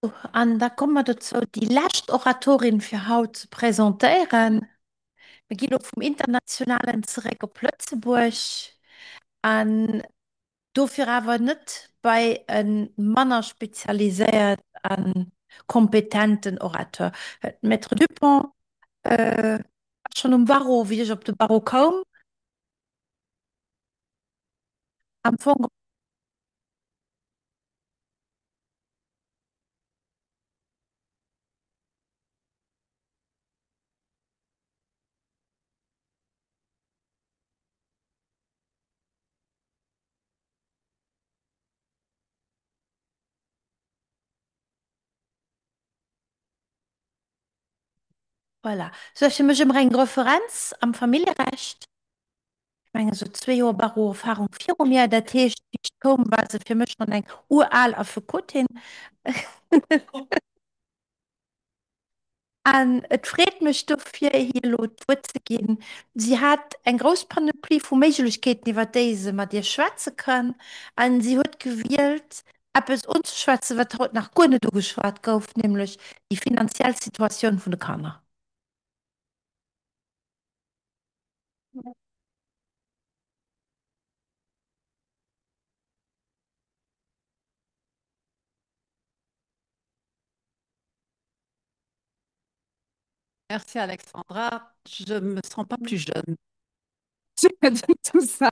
Und da kommen wir dazu, die letzte Oratorin für heute zu präsentieren. Wir gehen auf vom Internationalen zurück auf Plötzeburg. Und dafür aber nicht bei einem Mann spezialisiert an kompetenten Orator. Maître Dupont, äh, schon im Barreau, wie ich auf den Barreau komme, am Anfang. Voilà. So, ich habe eine Referenz am Familienrecht. Ich meine, so 2 Jahre Barreau-Erfahrung, 4 Jahre, das heißt, ich komme, weil sie für mich schon ein Ural auf der Kutin. Und es freut mich dafür, hier zu gehen. Sie hat ein großes Panoply von Möglichkeiten, über die sie mit dir schwätzen kann. Und sie hat gewählt, etwas uns schwätzen, was heute nach gar nicht geschwätzt wird, nämlich die finanzielle Situation der Kinder. Merci Alexandra. Je me sens pas plus jeune. Tu as dit tout ça.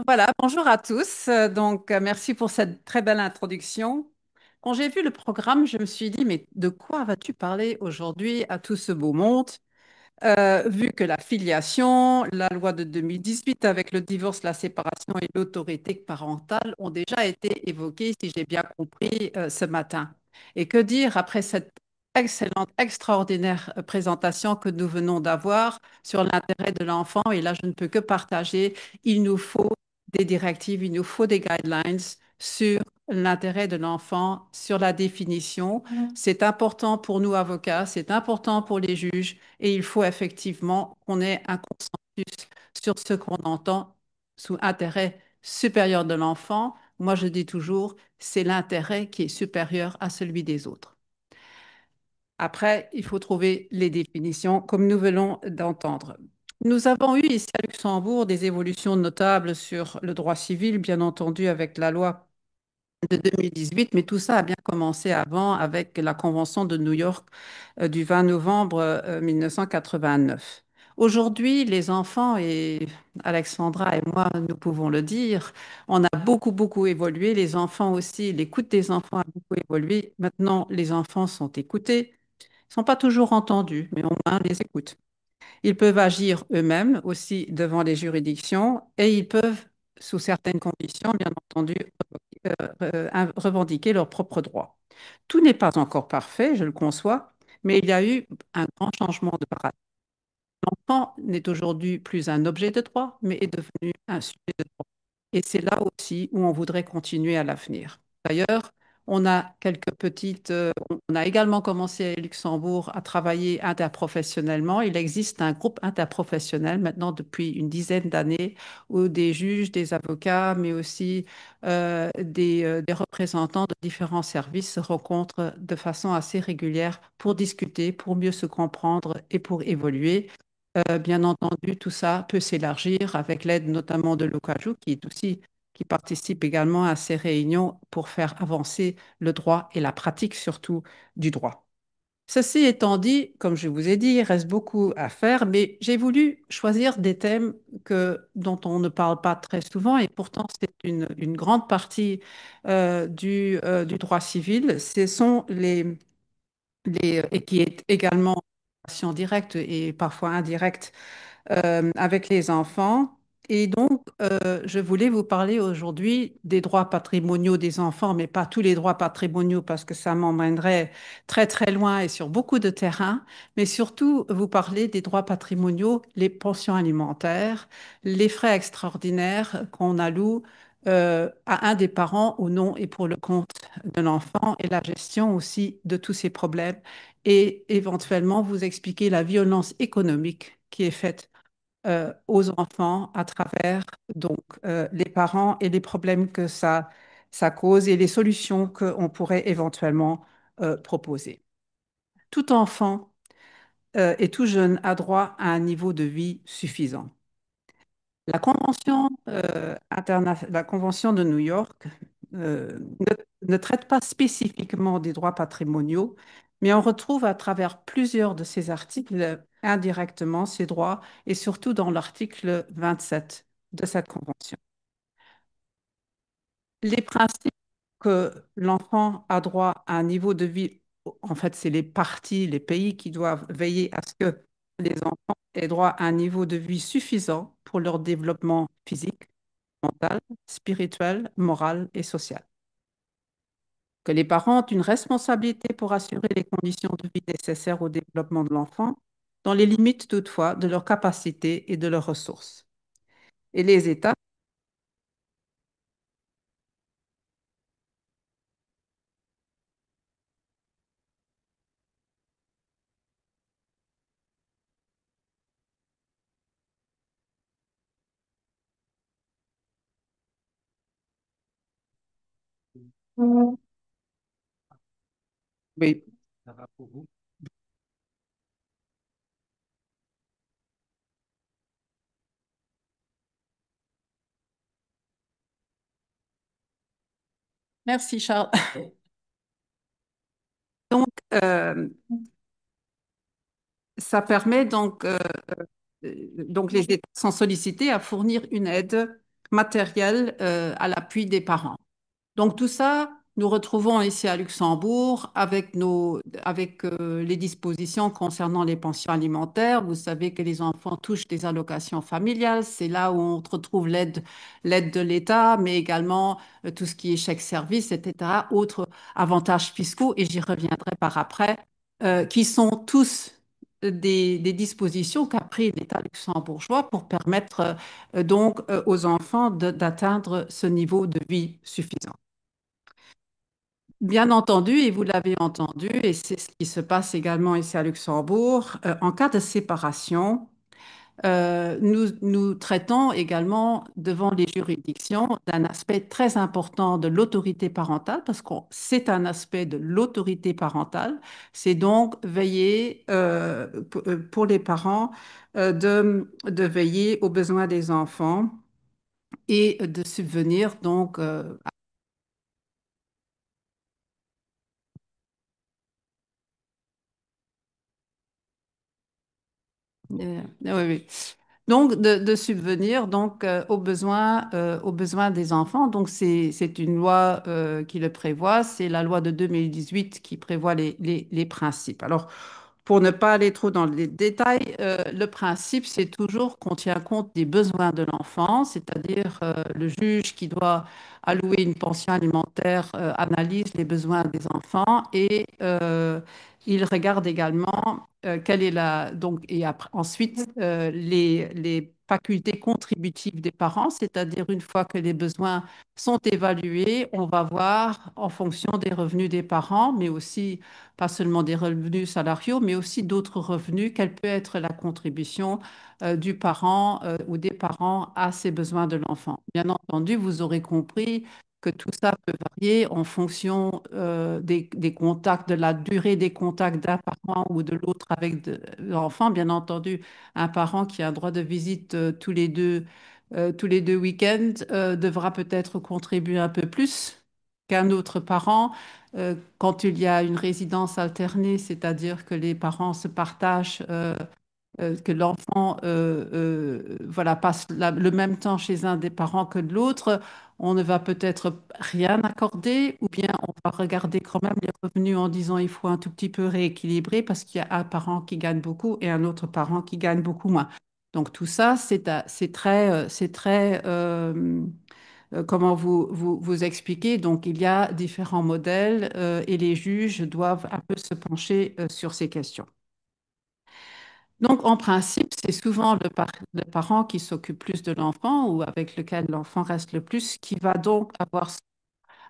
Voilà, bonjour à tous. Merci pour cette très belle introduction. Quand j'ai vu le programme, je me suis dit, mais de quoi vas-tu parler aujourd'hui à tout ce beau monde? Vu que la filiation, la loi de 2018 avec le divorce, la séparation et l'autorité parentale ont déjà été évoquées, si j'ai bien compris, ce matin. Et que dire après cette excellente, extraordinaire présentation que nous venons d'avoir sur l'intérêt de l'enfant? Et là, je ne peux que partager, il nous faut des directives, il nous faut des guidelines sur l'intérêt de l'enfant, sur la définition. C'est important pour nous avocats, c'est important pour les juges et il faut effectivement qu'on ait un consensus sur ce qu'on entend sous intérêt supérieur de l'enfant. Moi, je dis toujours, c'est l'intérêt qui est supérieur à celui des autres. Après, il faut trouver les définitions comme nous venons d'entendre. Nous avons eu ici à Luxembourg des évolutions notables sur le droit civil, bien entendu avec la loi de 2018, mais tout ça a bien commencé avant avec la Convention de New York du 20 novembre 1989. Aujourd'hui, les enfants, et Alexandra et moi, nous pouvons le dire, on a beaucoup, beaucoup évolué. Les enfants aussi, l'écoute des enfants a beaucoup évolué. Maintenant, les enfants sont écoutés. Ils ne sont pas toujours entendus, mais au moins on les écoute. Ils peuvent agir eux-mêmes aussi devant les juridictions et ils peuvent, sous certaines conditions, bien entendu, revendiquer leurs propres droits. Tout n'est pas encore parfait, je le conçois, mais il y a eu un grand changement de paradigme. L'enfant n'est aujourd'hui plus un objet de droit, mais est devenu un sujet de droit. Et c'est là aussi où on voudrait continuer à l'avenir. D'ailleurs, on a on a également commencé à Luxembourg à travailler interprofessionnellement. Il existe un groupe interprofessionnel maintenant depuis une dizaine d'années où des juges, des avocats, mais aussi des représentants de différents services se rencontrent de façon assez régulière pour discuter, pour mieux se comprendre et pour évoluer. Bien entendu, tout ça peut s'élargir avec l'aide notamment de l'OCAJU, qui participe également à ces réunions pour faire avancer le droit et la pratique surtout du droit. Ceci étant dit, comme je vous ai dit, il reste beaucoup à faire, mais j'ai voulu choisir des thèmes dont on ne parle pas très souvent et pourtant c'est une grande partie du droit civil. Ce sont et qui est également en relation directe et parfois indirecte avec les enfants. Et donc, je voulais vous parler aujourd'hui des droits patrimoniaux des enfants, mais pas tous les droits patrimoniaux parce que ça m'emmènerait très très loin et sur beaucoup de terrains, mais surtout vous parler des droits patrimoniaux, les pensions alimentaires, les frais extraordinaires qu'on alloue à un des parents au nom et pour le compte de l'enfant et la gestion aussi de tous ces problèmes et éventuellement vous expliquer la violence économique qui est faite aux enfants à travers les parents et les problèmes que ça sa cause et les solutions qu'on pourrait éventuellement proposer. Tout enfant et tout jeune a droit à un niveau de vie suffisant. La Convention de New York ne traite pas spécifiquement des droits patrimoniaux, mais on retrouve à travers plusieurs de ces articles indirectement ces droits, et surtout dans l'article 27 de cette convention. Les principes que l'enfant a droit à un niveau de vie, en fait, c'est les parties, les pays qui doivent veiller à ce que les enfants aient droit à un niveau de vie suffisant pour leur développement physique, mental, spirituel, moral et social. Que les parents ont une responsabilité pour assurer les conditions de vie nécessaires au développement de l'enfant, dans les limites toutefois de leurs capacités et de leurs ressources. Et les États. Oui. Merci Charles. Donc, ça permet donc les États sont sollicités à fournir une aide matérielle à l'appui des parents. Donc tout ça, nous retrouvons ici à Luxembourg avec les dispositions concernant les pensions alimentaires. Vous savez que les enfants touchent des allocations familiales. C'est là où on retrouve l'aide de l'État, mais également tout ce qui est chèque service, etc. Autres avantages fiscaux, et j'y reviendrai par après, qui sont tous des dispositions qu'a pris l'État luxembourgeois pour permettre aux enfants d'atteindre ce niveau de vie suffisant. Bien entendu, et vous l'avez entendu, et c'est ce qui se passe également ici à Luxembourg, en cas de séparation, nous traitons également devant les juridictions d'un aspect très important de l'autorité parentale, parce que c'est un aspect de l'autorité parentale. C'est donc veiller pour les parents de veiller aux besoins des enfants et de subvenir donc oui, oui. Donc, de subvenir aux besoins des enfants. Donc, c'est une loi qui le prévoit. C'est la loi de 2018 qui prévoit les principes. Alors, pour ne pas aller trop dans les détails, le principe, c'est toujours qu'on tient compte des besoins de l'enfant, c'est-à-dire le juge qui doit allouer une pension alimentaire analyse les besoins des enfants et il regarde également quelle est donc, et ensuite les facultés contributives des parents, c'est-à-dire une fois que les besoins sont évalués, on va voir en fonction des revenus des parents, mais aussi pas seulement des revenus salariaux, mais aussi d'autres revenus, quelle peut être la contribution du parent ou des parents à ces besoins de l'enfant. Bien entendu, vous aurez compris que tout ça peut varier en fonction des contacts, de la durée des contacts d'un parent ou de l'autre avec l'enfant. Bien entendu, un parent qui a un droit de visite tous les deux week-ends devra peut-être contribuer un peu plus qu'un autre parent. Quand il y a une résidence alternée, c'est-à-dire que les parents se partagent que l'enfant voilà, passe le même temps chez un des parents que de l'autre, on ne va peut-être rien accorder ou bien on va regarder quand même les revenus en disant il faut un tout petit peu rééquilibrer parce qu'il y a un parent qui gagne beaucoup et un autre parent qui gagne beaucoup moins. Donc tout ça, c'est très comment vous expliquer. Donc il y a différents modèles et les juges doivent un peu se pencher sur ces questions. Donc, en principe, c'est souvent le parent qui s'occupe plus de l'enfant ou avec lequel l'enfant reste le plus, qui va donc avoir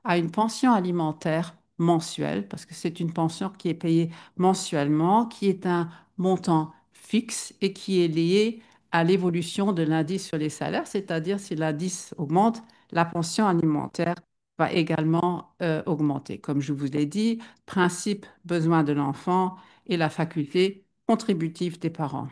à une pension alimentaire mensuelle, parce que c'est une pension qui est payée mensuellement, qui est un montant fixe et qui est lié à l'évolution de l'indice sur les salaires, c'est-à-dire si l'indice augmente, la pension alimentaire va également augmenter. Comme je vous l'ai dit, principe besoin de l'enfant et la faculté contributive des parents.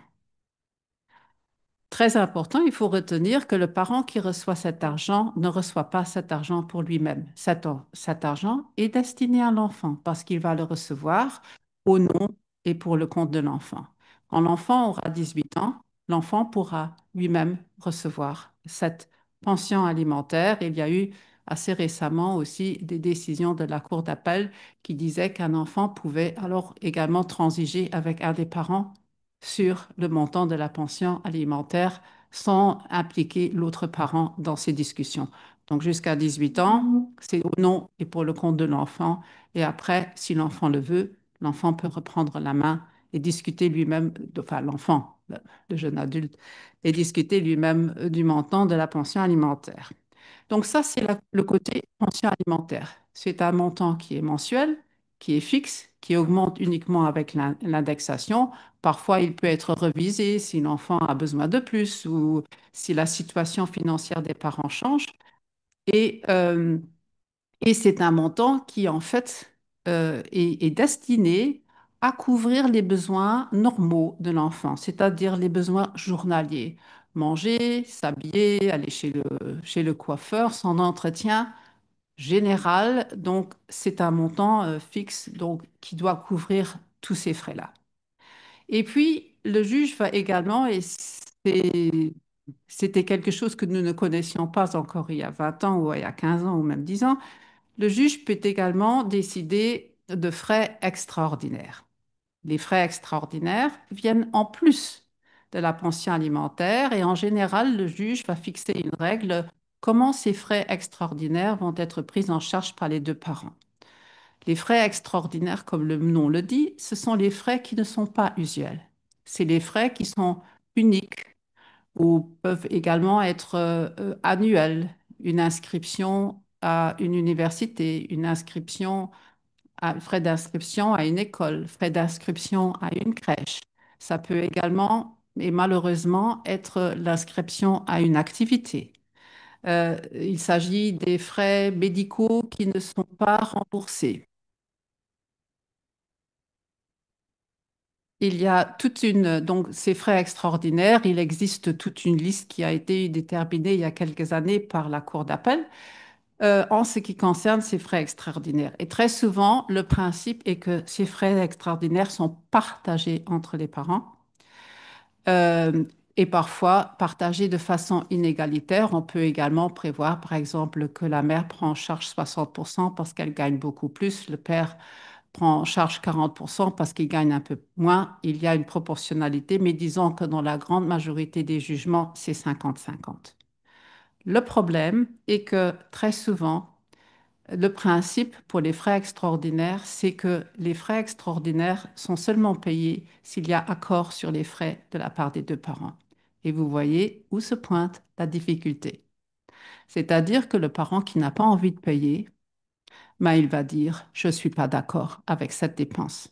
Très important, il faut retenir que le parent qui reçoit cet argent ne reçoit pas cet argent pour lui-même. Cet argent est destiné à l'enfant parce qu'il va le recevoir au nom et pour le compte de l'enfant. Quand l'enfant aura 18 ans, l'enfant pourra lui-même recevoir cette pension alimentaire. Il y a eu assez récemment aussi des décisions de la Cour d'appel qui disaient qu'un enfant pouvait alors également transiger avec un des parents sur le montant de la pension alimentaire sans impliquer l'autre parent dans ces discussions. Donc jusqu'à 18 ans, c'est au nom et pour le compte de l'enfant. Et après, si l'enfant le veut, l'enfant peut reprendre la main et discuter lui-même, enfin l'enfant, le jeune adulte, et discuter lui-même du montant de la pension alimentaire. Donc ça, c'est le côté pension alimentaire. C'est un montant qui est mensuel, qui est fixe, qui augmente uniquement avec l'indexation. Parfois, il peut être revisé si l'enfant a besoin de plus ou si la situation financière des parents change. Et, euh, et c'est un montant qui, en fait, est destiné à couvrir les besoins normaux de l'enfant, c'est-à-dire les besoins journaliers. Manger, s'habiller, aller chez le coiffeur, son entretien général. Donc, c'est un montant fixe donc, qui doit couvrir tous ces frais-là. Et puis, le juge va également, c'était quelque chose que nous ne connaissions pas encore il y a 20 ans ou il y a 15 ans ou même 10 ans, le juge peut également décider de frais extraordinaires. Les frais extraordinaires viennent en plus de la pension alimentaire et en général, le juge va fixer une règle comment ces frais extraordinaires vont être pris en charge par les deux parents. Les frais extraordinaires, comme le nom le dit, ce sont les frais qui ne sont pas usuels. C'est les frais qui sont uniques ou peuvent également être annuels. Une inscription à une université, une inscription frais d'inscription à une école, frais d'inscription à une crèche. Ça peut également, et malheureusement, être l'inscription à une activité. Il s'agit des frais médicaux qui ne sont pas remboursés. Il y a donc ces frais extraordinaires, il existe toute une liste qui a été déterminée il y a quelques années par la Cour d'appel en ce qui concerne ces frais extraordinaires. Et très souvent, le principe est que ces frais extraordinaires sont partagés entre les parents euh, et parfois partagés de façon inégalitaire. On peut également prévoir, par exemple, que la mère prend en charge 60% parce qu'elle gagne beaucoup plus, le père prend en charge 40% parce qu'il gagne un peu moins. Il y a une proportionnalité, mais disons que dans la grande majorité des jugements, c'est 50-50. Le problème est que très souvent, le principe pour les frais extraordinaires, c'est que les frais extraordinaires sont seulement payés s'il y a accord sur les frais de la part des deux parents. Et vous voyez où se pointe la difficulté. C'est-à-dire que le parent qui n'a pas envie de payer, ben, il va dire, je ne suis pas d'accord avec cette dépense.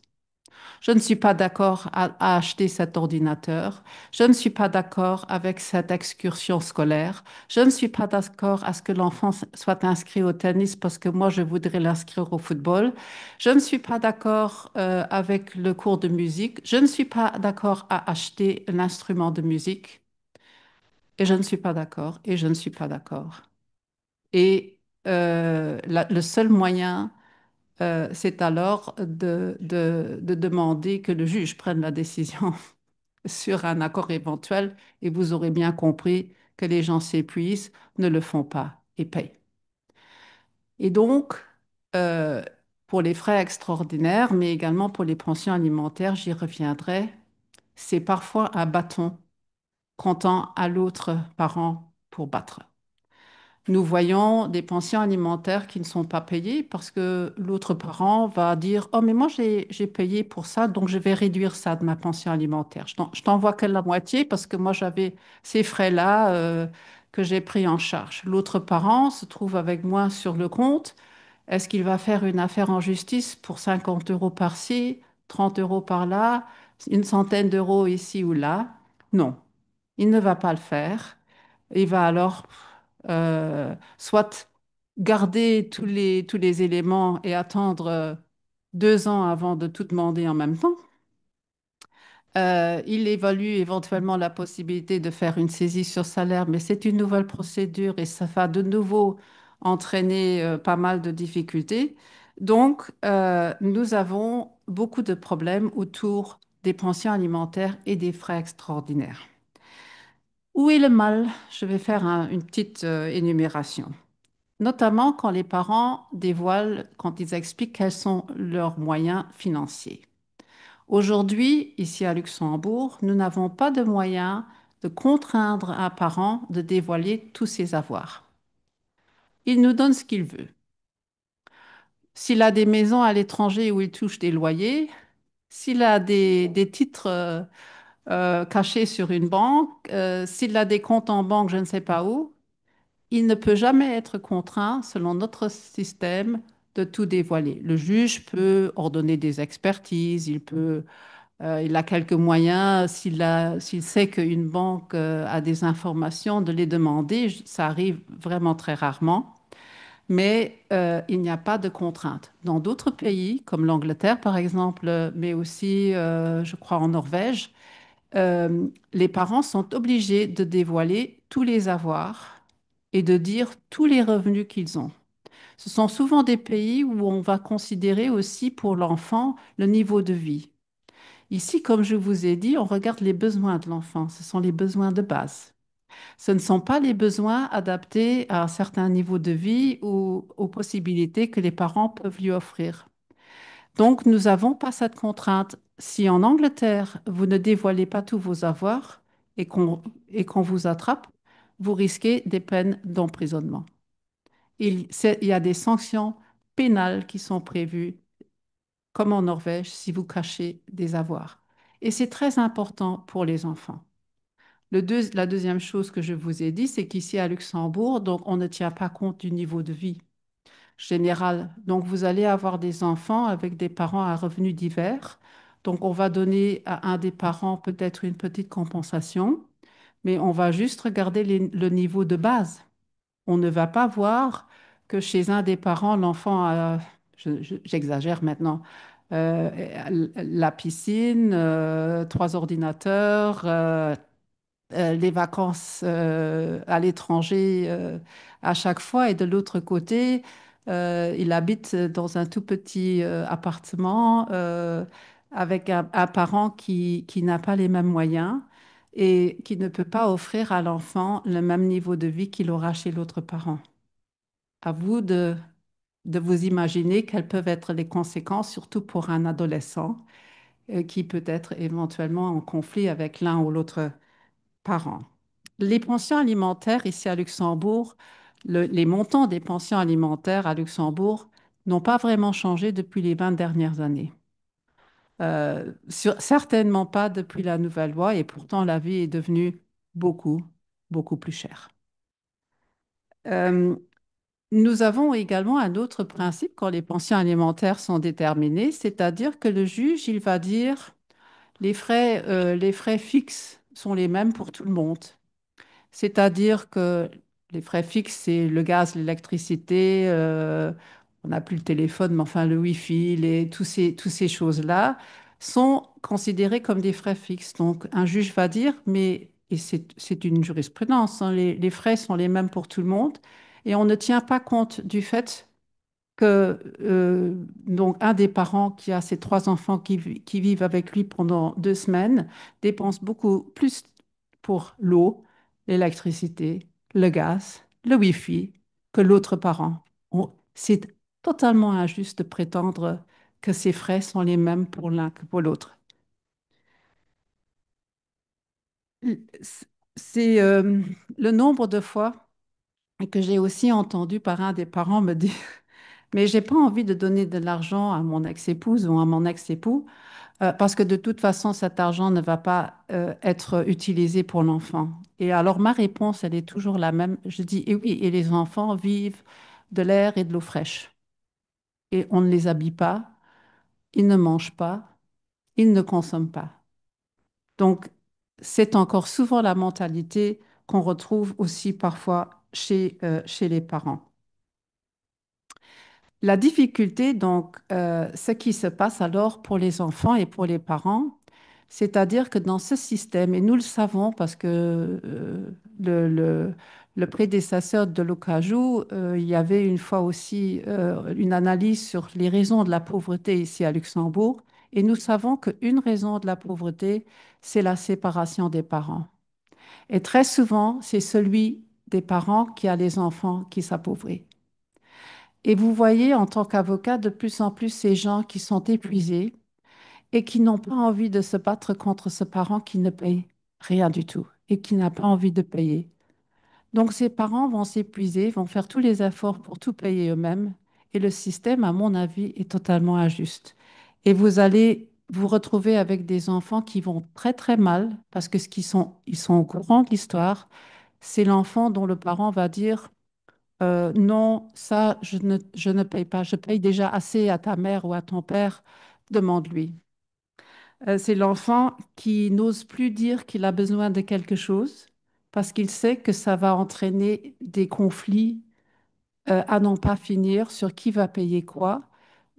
Je ne suis pas d'accord à acheter cet ordinateur. Je ne suis pas d'accord avec cette excursion scolaire. Je ne suis pas d'accord à ce que l'enfant soit inscrit au tennis parce que moi, je voudrais l'inscrire au football. Je ne suis pas d'accord avec le cours de musique. Je ne suis pas d'accord à acheter l'instrument de musique. Et je ne suis pas d'accord. Et je ne suis pas d'accord. Et le seul moyen c'est alors de demander que le juge prenne la décision sur un accord éventuel et vous aurez bien compris que les gens s'épuisent, ne le font pas et payent. Et donc, euh, pour les frais extraordinaires, mais également pour les pensions alimentaires, j'y reviendrai, c'est parfois un bâton qu'on tend à l'autre parent pour battre. Nous voyons des pensions alimentaires qui ne sont pas payées parce que l'autre parent va dire, oh, mais moi, j'ai payé pour ça, donc je vais réduire ça de ma pension alimentaire. Je t'envoie que la moitié parce que moi, j'avais ces frais-là que j'ai pris en charge. L'autre parent se trouve avec moins sur le compte. Est-ce qu'il va faire une affaire en justice pour 50 euros par-ci, 30 euros par-là, une centaine d'euros ici ou là? Non, il ne va pas le faire. Il va alors soit garder tous les éléments et attendre 2 ans avant de tout demander en même temps. Il évalue éventuellement la possibilité de faire une saisie sur salaire, mais c'est une nouvelle procédure et ça va de nouveau entraîner pas mal de difficultés. Donc, nous avons beaucoup de problèmes autour des pensions alimentaires et des frais extraordinaires. Où est le mal? Je vais faire une petite énumération. Notamment quand les parents dévoilent, quand ils expliquent quels sont leurs moyens financiers. Aujourd'hui, ici à Luxembourg, nous n'avons pas de moyens de contraindre un parent de dévoiler tous ses avoirs. Il nous donne ce qu'il veut. S'il a des maisons à l'étranger où il touche des loyers, s'il a des titres cachés sur une banque, s'il a des comptes en banque, je ne sais pas où, il ne peut jamais être contraint, selon notre système, de tout dévoiler. Le juge peut ordonner des expertises, il a quelques moyens, s'il sait qu'une banque a des informations, de les demander. Ça arrive vraiment très rarement, mais il n'y a pas de contrainte. Dans d'autres pays, comme l'Angleterre par exemple, mais aussi, je crois, en Norvège, les parents sont obligés de dévoiler tous les avoirs et de dire tous les revenus qu'ils ont. Ce sont souvent des pays où on va considérer aussi pour l'enfant le niveau de vie. Ici, comme je vous ai dit, on regarde les besoins de l'enfant. Ce sont les besoins de base. Ce ne sont pas les besoins adaptés à un certain niveau de vie ou aux possibilités que les parents peuvent lui offrir. Donc, nous n'avons pas cette contrainte. Si en Angleterre, vous ne dévoilez pas tous vos avoirs et qu'on vous attrape, vous risquez des peines d'emprisonnement. Il y a des sanctions pénales qui sont prévues comme en Norvège, si vous cachez des avoirs. Et c'est très important pour les enfants. La deuxième chose que je vous ai dit, c'est qu'ici à Luxembourg, donc on ne tient pas compte du niveau de vie général. Donc vous allez avoir des enfants avec des parents à revenus divers. Donc on va donner à un des parents peut-être une petite compensation, mais on va juste regarder le niveau de base. On ne va pas voir que chez un des parents, l'enfant a, j'exagère maintenant, la piscine, 3 ordinateurs, les vacances à l'étranger à chaque fois. Et de l'autre côté, il habite dans un tout petit appartement avec un parent qui n'a pas les mêmes moyens et qui ne peut pas offrir à l'enfant le même niveau de vie qu'il aura chez l'autre parent. À vous de vous imaginer quelles peuvent être les conséquences, surtout pour un adolescent qui peut être éventuellement en conflit avec l'un ou l'autre parent. Les pensions alimentaires ici à Luxembourg, les montants des pensions alimentaires à Luxembourg n'ont pas vraiment changé depuis les 20 dernières années. Certainement pas depuis la nouvelle loi et pourtant la vie est devenue beaucoup, beaucoup plus chère. Euh, Nous avons également un autre principe quand les pensions alimentaires sont déterminées, c'est-à-dire que le juge, il va dire les frais fixes sont les mêmes pour tout le monde. C'est-à-dire que les frais fixes, c'est le gaz, l'électricité, on n'a plus le téléphone, mais enfin le Wi-Fi, tous ces choses-là sont considérés comme des frais fixes. Donc un juge va dire, mais, et c'est une jurisprudence, hein, les frais sont les mêmes pour tout le monde et on ne tient pas compte du fait que donc un des parents qui a ses 3 enfants qui vivent avec lui pendant 2 semaines dépense beaucoup plus pour l'eau, l'électricité, le gaz, le Wi-Fi que l'autre parent. C'est totalement injuste de prétendre que ces frais sont les mêmes pour l'un que pour l'autre. C'est le nombre de fois que j'ai aussi entendu par un des parents me dire mais j'ai pas envie de donner de l'argent à mon ex-épouse ou à mon ex-époux parce que de toute façon, cet argent ne va pas être utilisé pour l'enfant. Et alors, ma réponse, elle est toujours la même. Je dis, et oui, et les enfants vivent de l'air et de l'eau fraîche. Et on ne les habille pas, ils ne mangent pas, ils ne consomment pas. Donc, c'est encore souvent la mentalité qu'on retrouve aussi parfois chez les parents. La difficulté, donc, ce qui se passe alors pour les enfants et pour les parents, c'est-à-dire que dans ce système, et nous le savons parce que le, le- le prédécesseur de l'Ocajou, il y avait une fois aussi une analyse sur les raisons de la pauvreté ici à Luxembourg, et nous savons qu'une raison de la pauvreté, c'est la séparation des parents. Et très souvent, c'est celui des parents qui a les enfants qui s'appauvrit. Et vous voyez, en tant qu'avocat, de plus en plus ces gens qui sont épuisés et qui n'ont pas envie de se battre contre ce parent qui ne paye rien du tout et qui n'a pas envie de payer. Donc ces parents vont s'épuiser, vont faire tous les efforts pour tout payer eux-mêmes et le système, à mon avis, est totalement injuste. Et vous allez vous retrouver avec des enfants qui vont très très mal parce que ils sont au courant de l'histoire. C'est l'enfant dont le parent va dire non, ça, je ne paye pas. Je paye déjà assez à ta mère ou à ton père. Demande-lui. C'est l'enfant qui n'ose plus dire qu'il a besoin de quelque chose parce qu'il sait que ça va entraîner des conflits à n'en pas finir sur qui va payer quoi.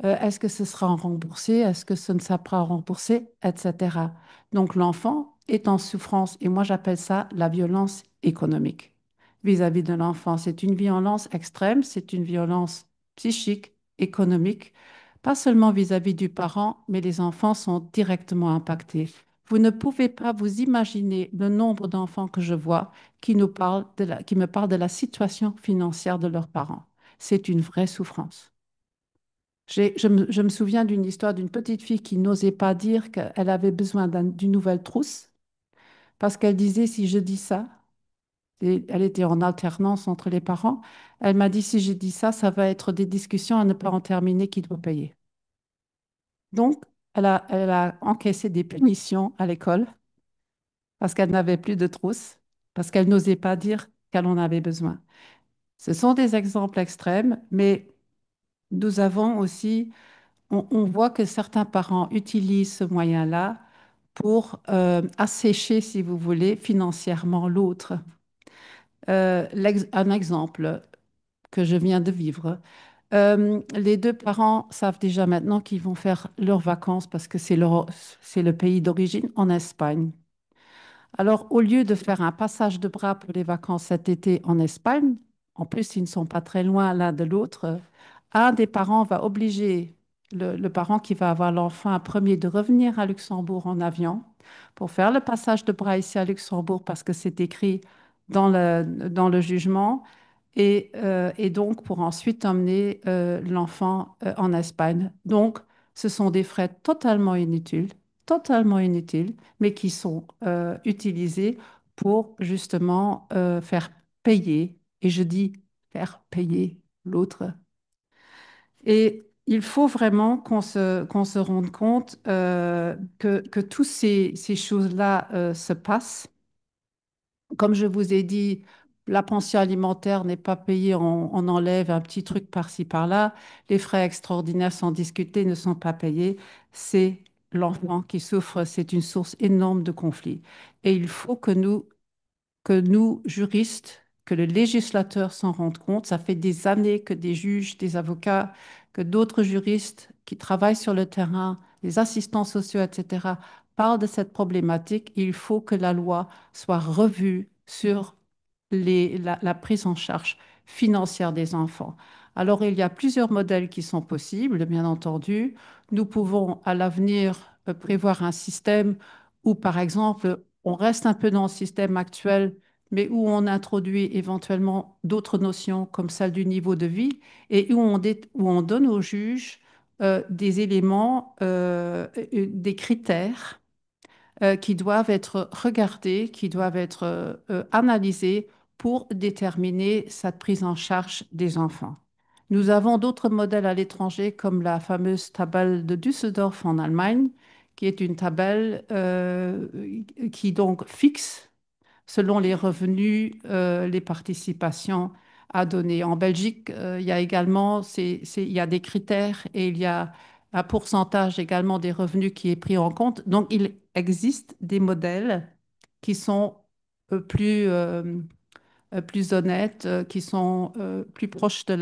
Est-ce que ce sera remboursé? Est-ce que ce ne sera pas remboursé? Etc. Donc l'enfant est en souffrance et moi j'appelle ça la violence économique vis-à-vis de l'enfant. C'est une violence extrême, c'est une violence psychique, économique, pas seulement vis-à-vis du parent, mais les enfants sont directement impactés. Vous ne pouvez pas vous imaginer le nombre d'enfants que je vois qui me parlent de la situation financière de leurs parents. C'est une vraie souffrance. Je me souviens d'une histoire d'une petite fille qui n'osait pas dire qu'elle avait besoin d'une nouvelle trousse parce qu'elle disait si je dis ça, et elle était en alternance entre les parents, elle m'a dit si je dis ça, ça va être des discussions à ne pas en terminer qui doit payer. Donc, elle a encaissé des punitions à l'école parce qu'elle n'avait plus de trousse, parce qu'elle n'osait pas dire qu'elle en avait besoin. Ce sont des exemples extrêmes, mais nous avons aussi on voit que certains parents utilisent ce moyen-là pour assécher, si vous voulez, financièrement l'autre. Un exemple que je viens de vivre. Les deux parents savent déjà maintenant qu'ils vont faire leurs vacances parce que c'est le pays d'origine en Espagne. Alors, au lieu de faire un passage de bras pour les vacances cet été en Espagne, en plus, ils ne sont pas très loin l'un de l'autre, un des parents va obliger le parent qui va avoir l'enfant un premier de revenir à Luxembourg en avion pour faire le passage de bras ici à Luxembourg parce que c'est écrit dans le jugement et donc pour ensuite emmener l'enfant en Espagne. Donc, ce sont des frais totalement inutiles, mais qui sont utilisés pour justement faire payer, et je dis faire payer l'autre. Et il faut vraiment qu'on se rende compte que toutes ces choses-là se passent comme je vous ai dit, la pension alimentaire n'est pas payée, on enlève un petit truc par-ci, par-là. Les frais extraordinaires sans discuter ne sont pas payés. C'est l'enfant qui souffre, c'est une source énorme de conflits. Et il faut que nous, juristes, que le législateur s'en rende compte. Ça fait des années que des juges, des avocats, que d'autres juristes qui travaillent sur le terrain, les assistants sociaux, etc., parlent de cette problématique. Il faut que la loi soit revue sur la prise en charge financière des enfants. Alors, il y a plusieurs modèles qui sont possibles, bien entendu. Nous pouvons à l'avenir prévoir un système où, par exemple, on reste un peu dans le système actuel, mais où on introduit éventuellement d'autres notions comme celle du niveau de vie et où on donne aux juges des éléments, des critères qui doivent être regardés, qui doivent être analysés pour déterminer cette prise en charge des enfants. Nous avons d'autres modèles à l'étranger, comme la fameuse tabelle de Düsseldorf en Allemagne, qui est une tabelle qui donc fixe, selon les revenus, les participations à donner. En Belgique, il y a également il y a des critères et il y a un pourcentage également des revenus qui est pris en compte. Donc, il existe des modèles qui sont plus plus honnêtes, qui sont plus proches de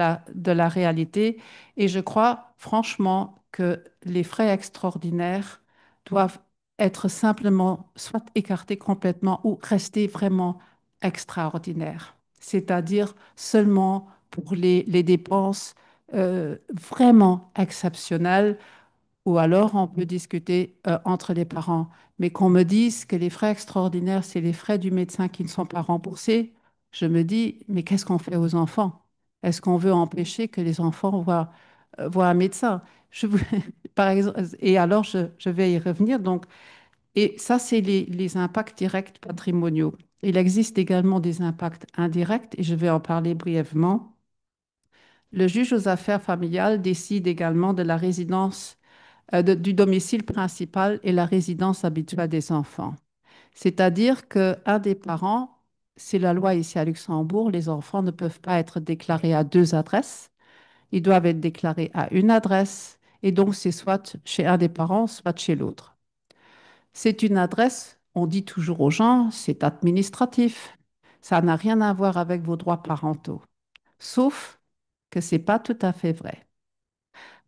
la réalité. Et je crois franchement que les frais extraordinaires doivent être simplement soit écartés complètement ou rester vraiment extraordinaires, c'est-à-dire seulement pour les dépenses vraiment exceptionnelles ou alors, on peut discuter entre les parents. Mais qu'on me dise que les frais extraordinaires, c'est les frais du médecin qui ne sont pas remboursés, je me dis, mais qu'est-ce qu'on fait aux enfants? Est-ce qu'on veut empêcher que les enfants voient un médecin? Je vous- par exemple, et alors, je vais y revenir. Donc, et ça, c'est les impacts directs patrimoniaux. Il existe également des impacts indirects, et je vais en parler brièvement. Le juge aux affaires familiales décide également de la résidence du domicile principal et la résidence habituelle des enfants. C'est-à-dire qu'un des parents, c'est la loi ici à Luxembourg, les enfants ne peuvent pas être déclarés à deux adresses. Ils doivent être déclarés à une adresse. Et donc, c'est soit chez un des parents, soit chez l'autre. C'est une adresse, on dit toujours aux gens, c'est administratif. Ça n'a rien à voir avec vos droits parentaux. Sauf que ce n'est pas tout à fait vrai.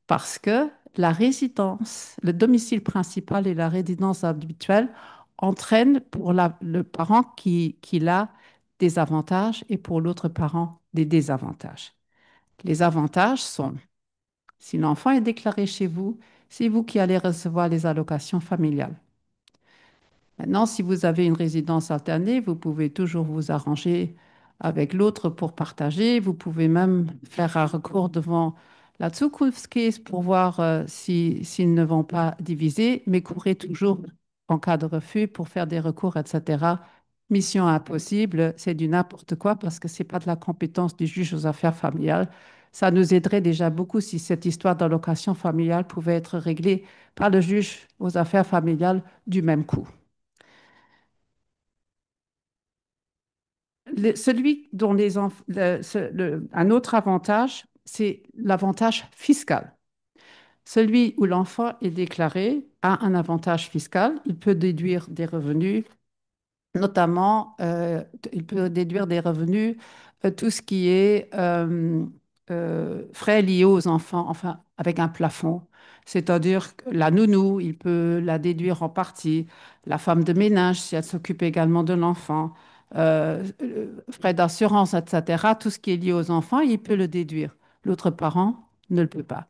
Parce que la résidence, le domicile principal et la résidence habituelle entraînent pour le parent qui l'a des avantages et pour l'autre parent des désavantages. Les avantages sont, si l'enfant est déclaré chez vous, c'est vous qui allez recevoir les allocations familiales. Maintenant, si vous avez une résidence alternée, vous pouvez toujours vous arranger avec l'autre pour partager. Vous pouvez même faire un recours devant la Zukunftscase pour voir s'ils ne vont pas diviser, mais courez toujours en cas de refus pour faire des recours, etc. Mission impossible, c'est du n'importe quoi parce que ce n'est pas de la compétence du juge aux affaires familiales. Ça nous aiderait déjà beaucoup si cette histoire d'allocation familiale pouvait être réglée par le juge aux affaires familiales du même coup. Celui dont les enfants, un autre avantage, c'est l'avantage fiscal. Celui où l'enfant est déclaré a un avantage fiscal. Il peut déduire des revenus, notamment, il peut déduire des revenus, tout ce qui est frais liés aux enfants, enfin, avec un plafond. C'est-à-dire que la nounou, il peut la déduire en partie. La femme de ménage, si elle s'occupe également de l'enfant. Frais d'assurance, etc. Tout ce qui est lié aux enfants, il peut le déduire. L'autre parent ne le peut pas.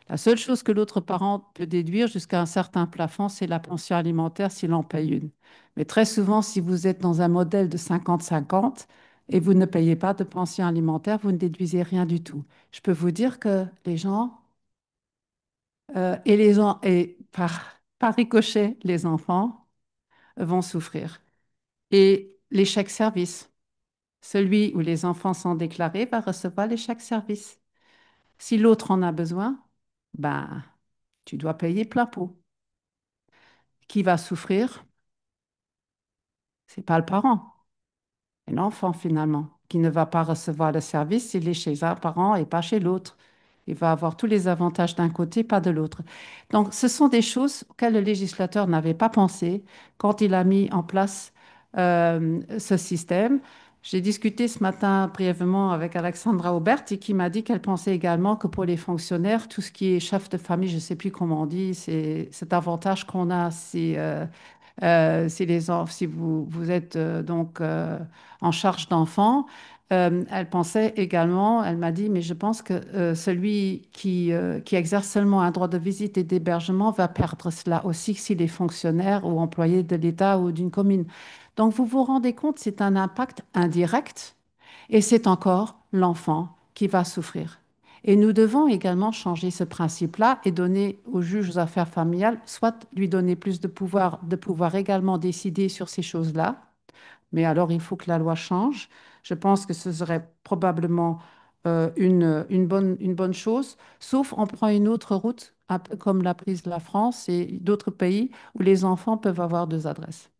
La seule chose que l'autre parent peut déduire jusqu'à un certain plafond, c'est la pension alimentaire s'il en paye une. Mais très souvent, si vous êtes dans un modèle de 50-50 et vous ne payez pas de pension alimentaire, vous ne déduisez rien du tout. Je peux vous dire que les gens, et par ricochet, les enfants vont souffrir. Et les chèques services, celui où les enfants sont déclarés va recevoir les chèques services. Si l'autre en a besoin, ben, tu dois payer plein pot. Qui va souffrir? C'est pas le parent, c'est l'enfant finalement, qui ne va pas recevoir le service s'il est chez un parent et pas chez l'autre. Il va avoir tous les avantages d'un côté, pas de l'autre. Donc, ce sont des choses auxquelles le législateur n'avait pas pensé quand il a mis en place ce système. J'ai discuté ce matin brièvement avec Alexandra Aubert et qui m'a dit qu'elle pensait également que pour les fonctionnaires, tout ce qui est chef de famille, je ne sais plus comment on dit, c'est cet avantage qu'on a, si vous êtes donc en charge d'enfants. Elle pensait également, elle m'a dit, mais je pense que celui qui exerce seulement un droit de visite et d'hébergement va perdre cela aussi s'il est fonctionnaire ou employé de l'État ou d'une commune. Donc vous vous rendez compte, c'est un impact indirect et c'est encore l'enfant qui va souffrir. Et nous devons également changer ce principe-là et donner au juge aux affaires familiales, soit lui donner plus de pouvoir également décider sur ces choses-là. Mais alors, il faut que la loi change. Je pense que ce serait probablement une bonne chose, sauf on prend une autre route, un peu comme l'a prise la France et d'autres pays où les enfants peuvent avoir deux adresses.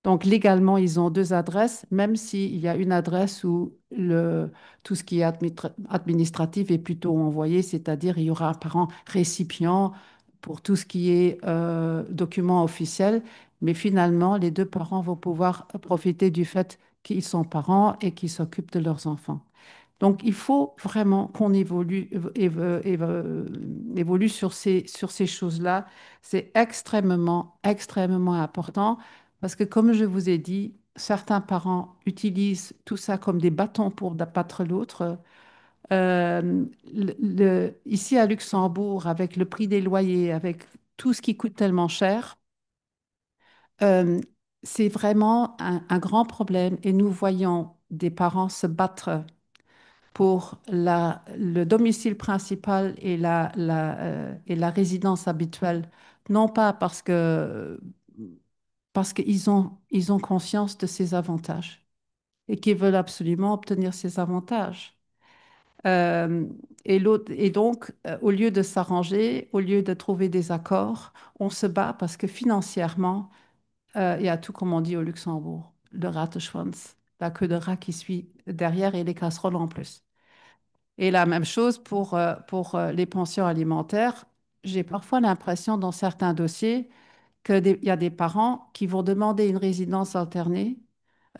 Donc, légalement, ils ont deux adresses, même s'il y a une adresse où tout ce qui est administratif est plutôt envoyé, c'est-à-dire il y aura un parent récipient pour tout ce qui est document officiel, mais finalement, les deux parents vont pouvoir profiter du fait qui sont parents et qui s'occupent de leurs enfants. Donc, il faut vraiment qu'on évolue sur ces choses-là. C'est extrêmement, extrêmement important parce que, comme je vous ai dit, certains parents utilisent tout ça comme des bâtons pour battre l'autre. Ici à Luxembourg, avec le prix des loyers, avec tout ce qui coûte tellement cher, euh, c'est vraiment un grand problème et nous voyons des parents se battre pour le domicile principal et la résidence habituelle, non pas parce ils ont conscience de ces avantages et qu'ils veulent absolument obtenir ces avantages. Euh, et donc, au lieu de s'arranger, au lieu de trouver des accords, on se bat parce que financièrement, il y a tout comme on dit au Luxembourg, le Rattenschwanz, la queue de rat qui suit derrière et les casseroles en plus. Et la même chose pour les pensions alimentaires. J'ai parfois l'impression dans certains dossiers qu'il y a des parents qui vont demander une résidence alternée,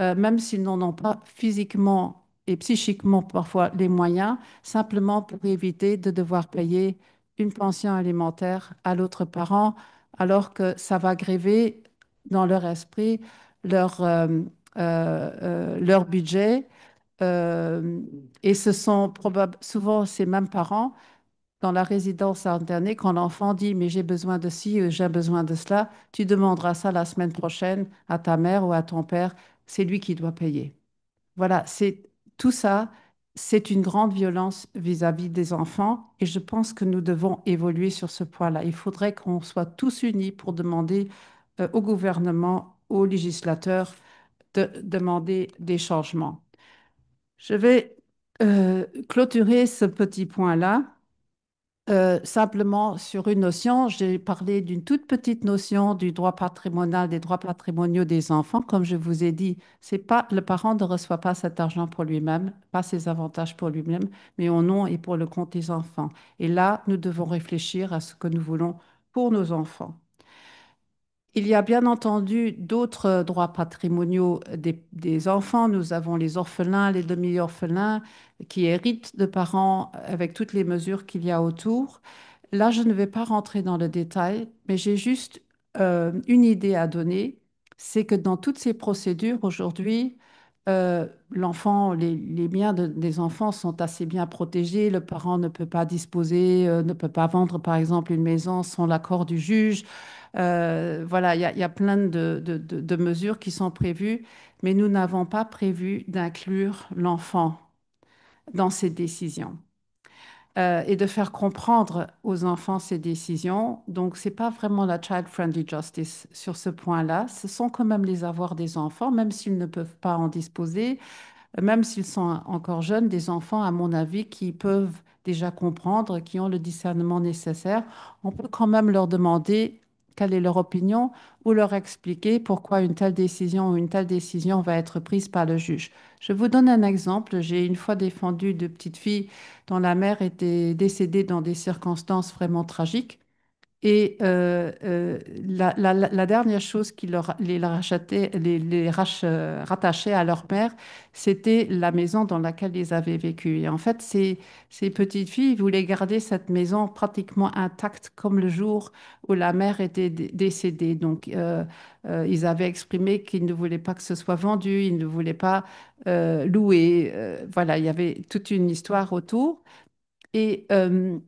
même s'ils n'en ont pas physiquement et psychiquement parfois les moyens, simplement pour éviter de devoir payer une pension alimentaire à l'autre parent, alors que ça va gréver dans leur esprit leur, leur budget. euh, et ce sont souvent ces mêmes parents dans la résidence alternée quand l'enfant dit, mais j'ai besoin de ci, j'ai besoin de cela, tu demanderas ça la semaine prochaine à ta mère ou à ton père, c'est lui qui doit payer. Voilà, c'est tout ça, c'est une grande violence vis-à-vis des enfants et je pense que nous devons évoluer sur ce point-là. Il faudrait qu'on soit tous unis pour demander au gouvernement, aux législateurs de demander des changements. Je vais clôturer ce petit point-là simplement sur une notion. J'ai parlé d'une toute petite notion du droit patrimonial, des droits patrimoniaux des enfants. Comme je vous ai dit, c'est pas, le parent ne reçoit pas cet argent pour lui-même, pas ses avantages pour lui-même, mais au nom et pour le compte des enfants. Et là, nous devons réfléchir à ce que nous voulons pour nos enfants. Il y a bien entendu d'autres droits patrimoniaux des enfants. Nous avons les orphelins, les demi-orphelins qui héritent de parents avec toutes les mesures qu'il y a autour. Là, je ne vais pas rentrer dans le détail, mais j'ai juste une idée à donner. C'est que dans toutes ces procédures, aujourd'hui, l'enfant, les biens des enfants sont assez bien protégés. Le parent ne peut pas disposer, ne peut pas vendre, par exemple, une maison sans l'accord du juge. Voilà, il y a plein de mesures qui sont prévues, mais nous n'avons pas prévu d'inclure l'enfant dans ces décisions et de faire comprendre aux enfants ces décisions. Donc, ce n'est pas vraiment la child-friendly justice sur ce point-là. Ce sont quand même les avoirs des enfants, même s'ils ne peuvent pas en disposer, même s'ils sont encore jeunes, des enfants, à mon avis, qui peuvent déjà comprendre, qui ont le discernement nécessaire. On peut quand même leur demander quelle est leur opinion ou leur expliquer pourquoi une telle décision ou une telle décision va être prise par le juge. Je vous donne un exemple. J'ai une fois défendu de petites filles dont la mère était décédée dans des circonstances vraiment tragiques. Et la dernière chose qui rattachait à leur mère, c'était la maison dans laquelle ils avaient vécu. Et en fait, ces petites filles voulaient garder cette maison pratiquement intacte comme le jour où la mère était décédée. Donc, ils avaient exprimé qu'ils ne voulaient pas que ce soit vendu, ils ne voulaient pas louer. Voilà, il y avait toute une histoire autour. Et, euh,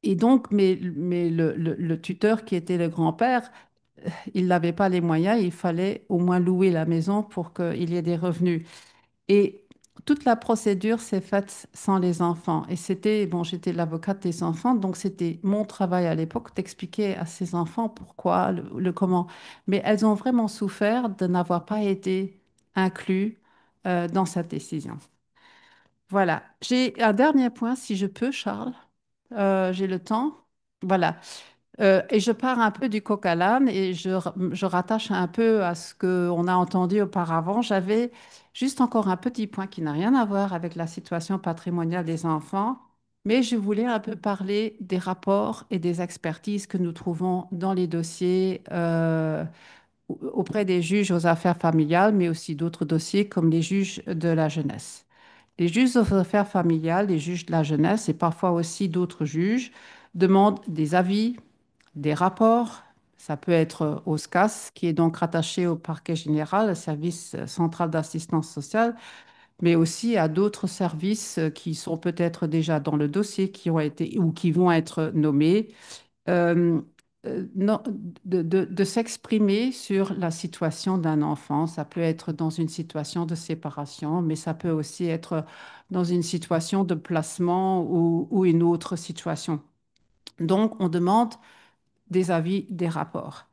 et donc, mais le tuteur qui était le grand-père, il n'avait pas les moyens, il fallait au moins louer la maison pour qu'il y ait des revenus. Et toute la procédure s'est faite sans les enfants. Et c'était, bon, j'étais l'avocate des enfants, donc c'était mon travail à l'époque d'expliquer à ces enfants pourquoi, le comment. Mais elles ont vraiment souffert de n'avoir pas été inclus dans cette décision. Voilà. J'ai un dernier point, si je peux, Charles. J'ai le temps. Voilà. Et je pars un peu du coq à l'âne et je rattache un peu à ce qu'on a entendu auparavant. J'avais juste encore un petit point qui n'a rien à voir avec la situation patrimoniale des enfants, mais je voulais un peu parler des rapports et des expertises que nous trouvons dans les dossiers auprès des juges aux affaires familiales, mais aussi d'autres dossiers comme les juges de la jeunesse. Les juges aux affaires familiales, les juges de la jeunesse et parfois aussi d'autres juges demandent des avis, des rapports. Ça peut être au SCAS, qui est donc rattaché au parquet général, le service central d'assistance sociale, mais aussi à d'autres services qui sont peut-être déjà dans le dossier, qui ont été ou qui vont être nommés, euh, non, de s'exprimer sur la situation d'un enfant. Ça peut être dans une situation de séparation, mais ça peut aussi être dans une situation de placement ou une autre situation. Donc, on demande des avis, des rapports.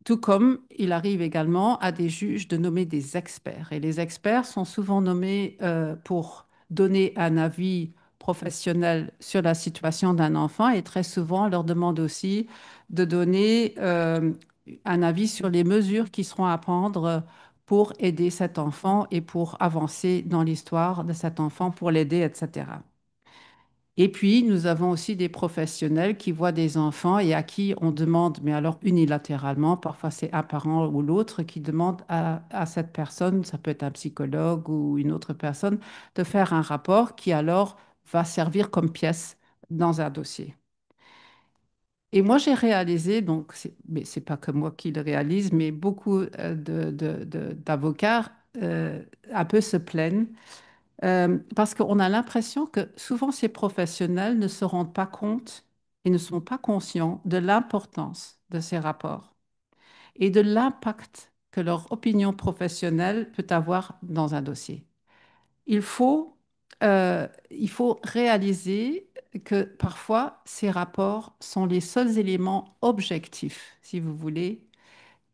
Tout comme il arrive également à des juges de nommer des experts. Et les experts sont souvent nommés pour donner un avis professionnel sur la situation d'un enfant et très souvent on leur demande aussi de donner un avis sur les mesures qui seront à prendre pour aider cet enfant et pour avancer dans l'histoire de cet enfant, pour l'aider, etc. Et puis, nous avons aussi des professionnels qui voient des enfants et à qui on demande, mais alors unilatéralement, parfois c'est un parent ou l'autre qui demande à cette personne, ça peut être un psychologue ou une autre personne, de faire un rapport qui alors va servir comme pièce dans un dossier. Et moi, j'ai réalisé, donc, mais c'est pas que moi qui le réalise, mais beaucoup d'avocats un peu se plaignent parce qu'on a l'impression que souvent ces professionnels ne se rendent pas compte et ne sont pas conscients de l'importance de ces rapports et de l'impact que leur opinion professionnelle peut avoir dans un dossier. Il faut, il faut réaliser que parfois ces rapports sont les seuls éléments objectifs, si vous voulez,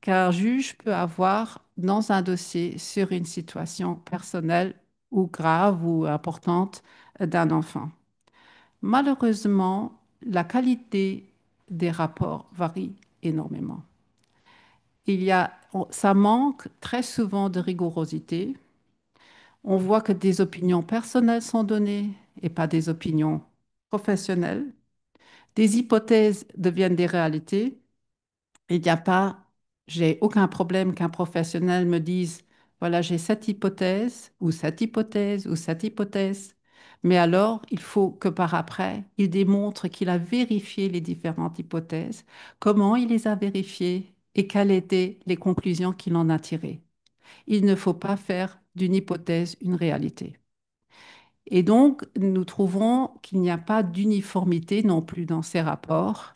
qu'un juge peut avoir dans un dossier sur une situation personnelle ou grave ou importante d'un enfant. Malheureusement, la qualité des rapports varie énormément. Ça manque très souvent de rigorosité. On voit que des opinions personnelles sont données et pas des opinions professionnelles. Des hypothèses deviennent des réalités. Il n'y a pas, j'ai aucun problème qu'un professionnel me dise, voilà, j'ai cette hypothèse, ou cette hypothèse, ou cette hypothèse. Mais alors, il faut que par après, il démontre qu'il a vérifié les différentes hypothèses, comment il les a vérifiées et quelles étaient les conclusions qu'il en a tirées. Il ne faut pas faire d'une hypothèse une réalité. Et donc, nous trouvons qu'il n'y a pas d'uniformité non plus dans ces rapports.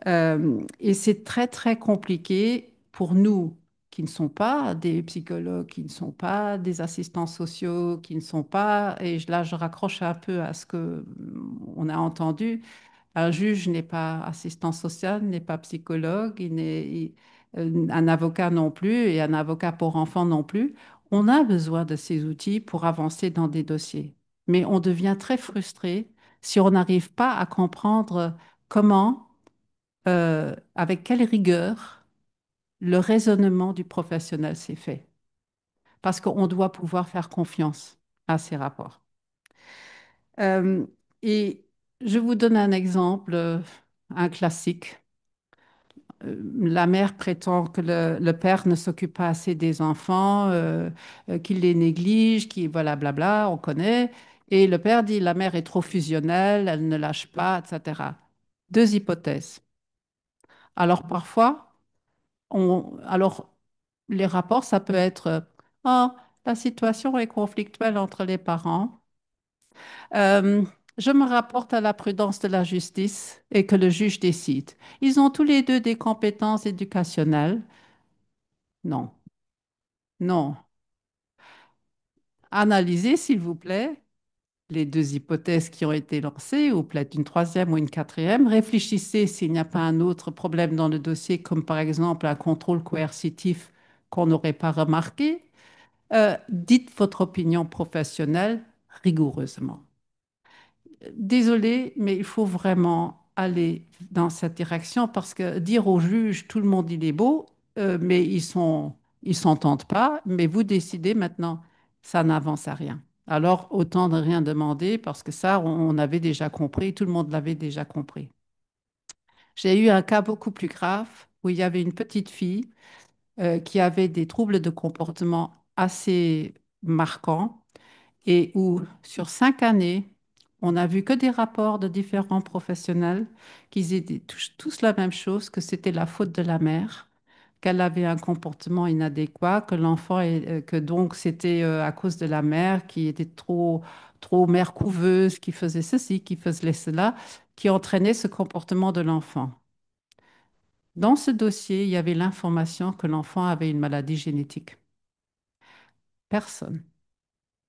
Et c'est très, très compliqué pour nous qui ne sont pas des psychologues, qui ne sont pas des assistants sociaux, qui ne sont pas, et là je raccroche un peu à ce que on a entendu, un juge n'est pas assistant social, n'est pas psychologue, un avocat non plus, et un avocat pour enfants non plus. On a besoin de ces outils pour avancer dans des dossiers. Mais on devient très frustré si on n'arrive pas à comprendre comment avec quelle rigueur le raisonnement du professionnel s'est fait. Parce qu'on doit pouvoir faire confiance à ces rapports. Euh, et je vous donne un exemple, un classique. La mère prétend que le père ne s'occupe pas assez des enfants, qu'il les néglige, qu'il voilà, blabla, on connaît. Et le père dit la mère est trop fusionnelle, elle ne lâche pas, etc. Deux hypothèses. Alors parfois, alors, les rapports, ça peut être oh, la situation est conflictuelle entre les parents. Euh, je me rapporte à la prudence de la justice et que le juge décide. Ils ont tous les deux des compétences éducationnelles. Non, non. Analysez, s'il vous plaît, les deux hypothèses qui ont été lancées, ou peut-être une troisième ou une quatrième. Réfléchissez s'il n'y a pas un autre problème dans le dossier, comme par exemple un contrôle coercitif qu'on n'aurait pas remarqué. Dites votre opinion professionnelle rigoureusement. Désolé, mais il faut vraiment aller dans cette direction parce que dire aux juges, tout le monde il est beau, mais ils s'entendent pas, mais vous décidez maintenant, ça n'avance à rien. Alors autant de rien demander parce que ça, on avait déjà compris, tout le monde l'avait déjà compris. J'ai eu un cas beaucoup plus grave où il y avait une petite fille qui avait des troubles de comportement assez marquants et où, sur 5 années, on n'a vu que des rapports de différents professionnels qui disaient tous la même chose, que c'était la faute de la mère, qu'elle avait un comportement inadéquat, que que donc c'était à cause de la mère qui était trop mère couveuse, qui faisait ceci, qui faisait cela, qui entraînait ce comportement de l'enfant. Dans ce dossier, il y avait l'information que l'enfant avait une maladie génétique. Personne.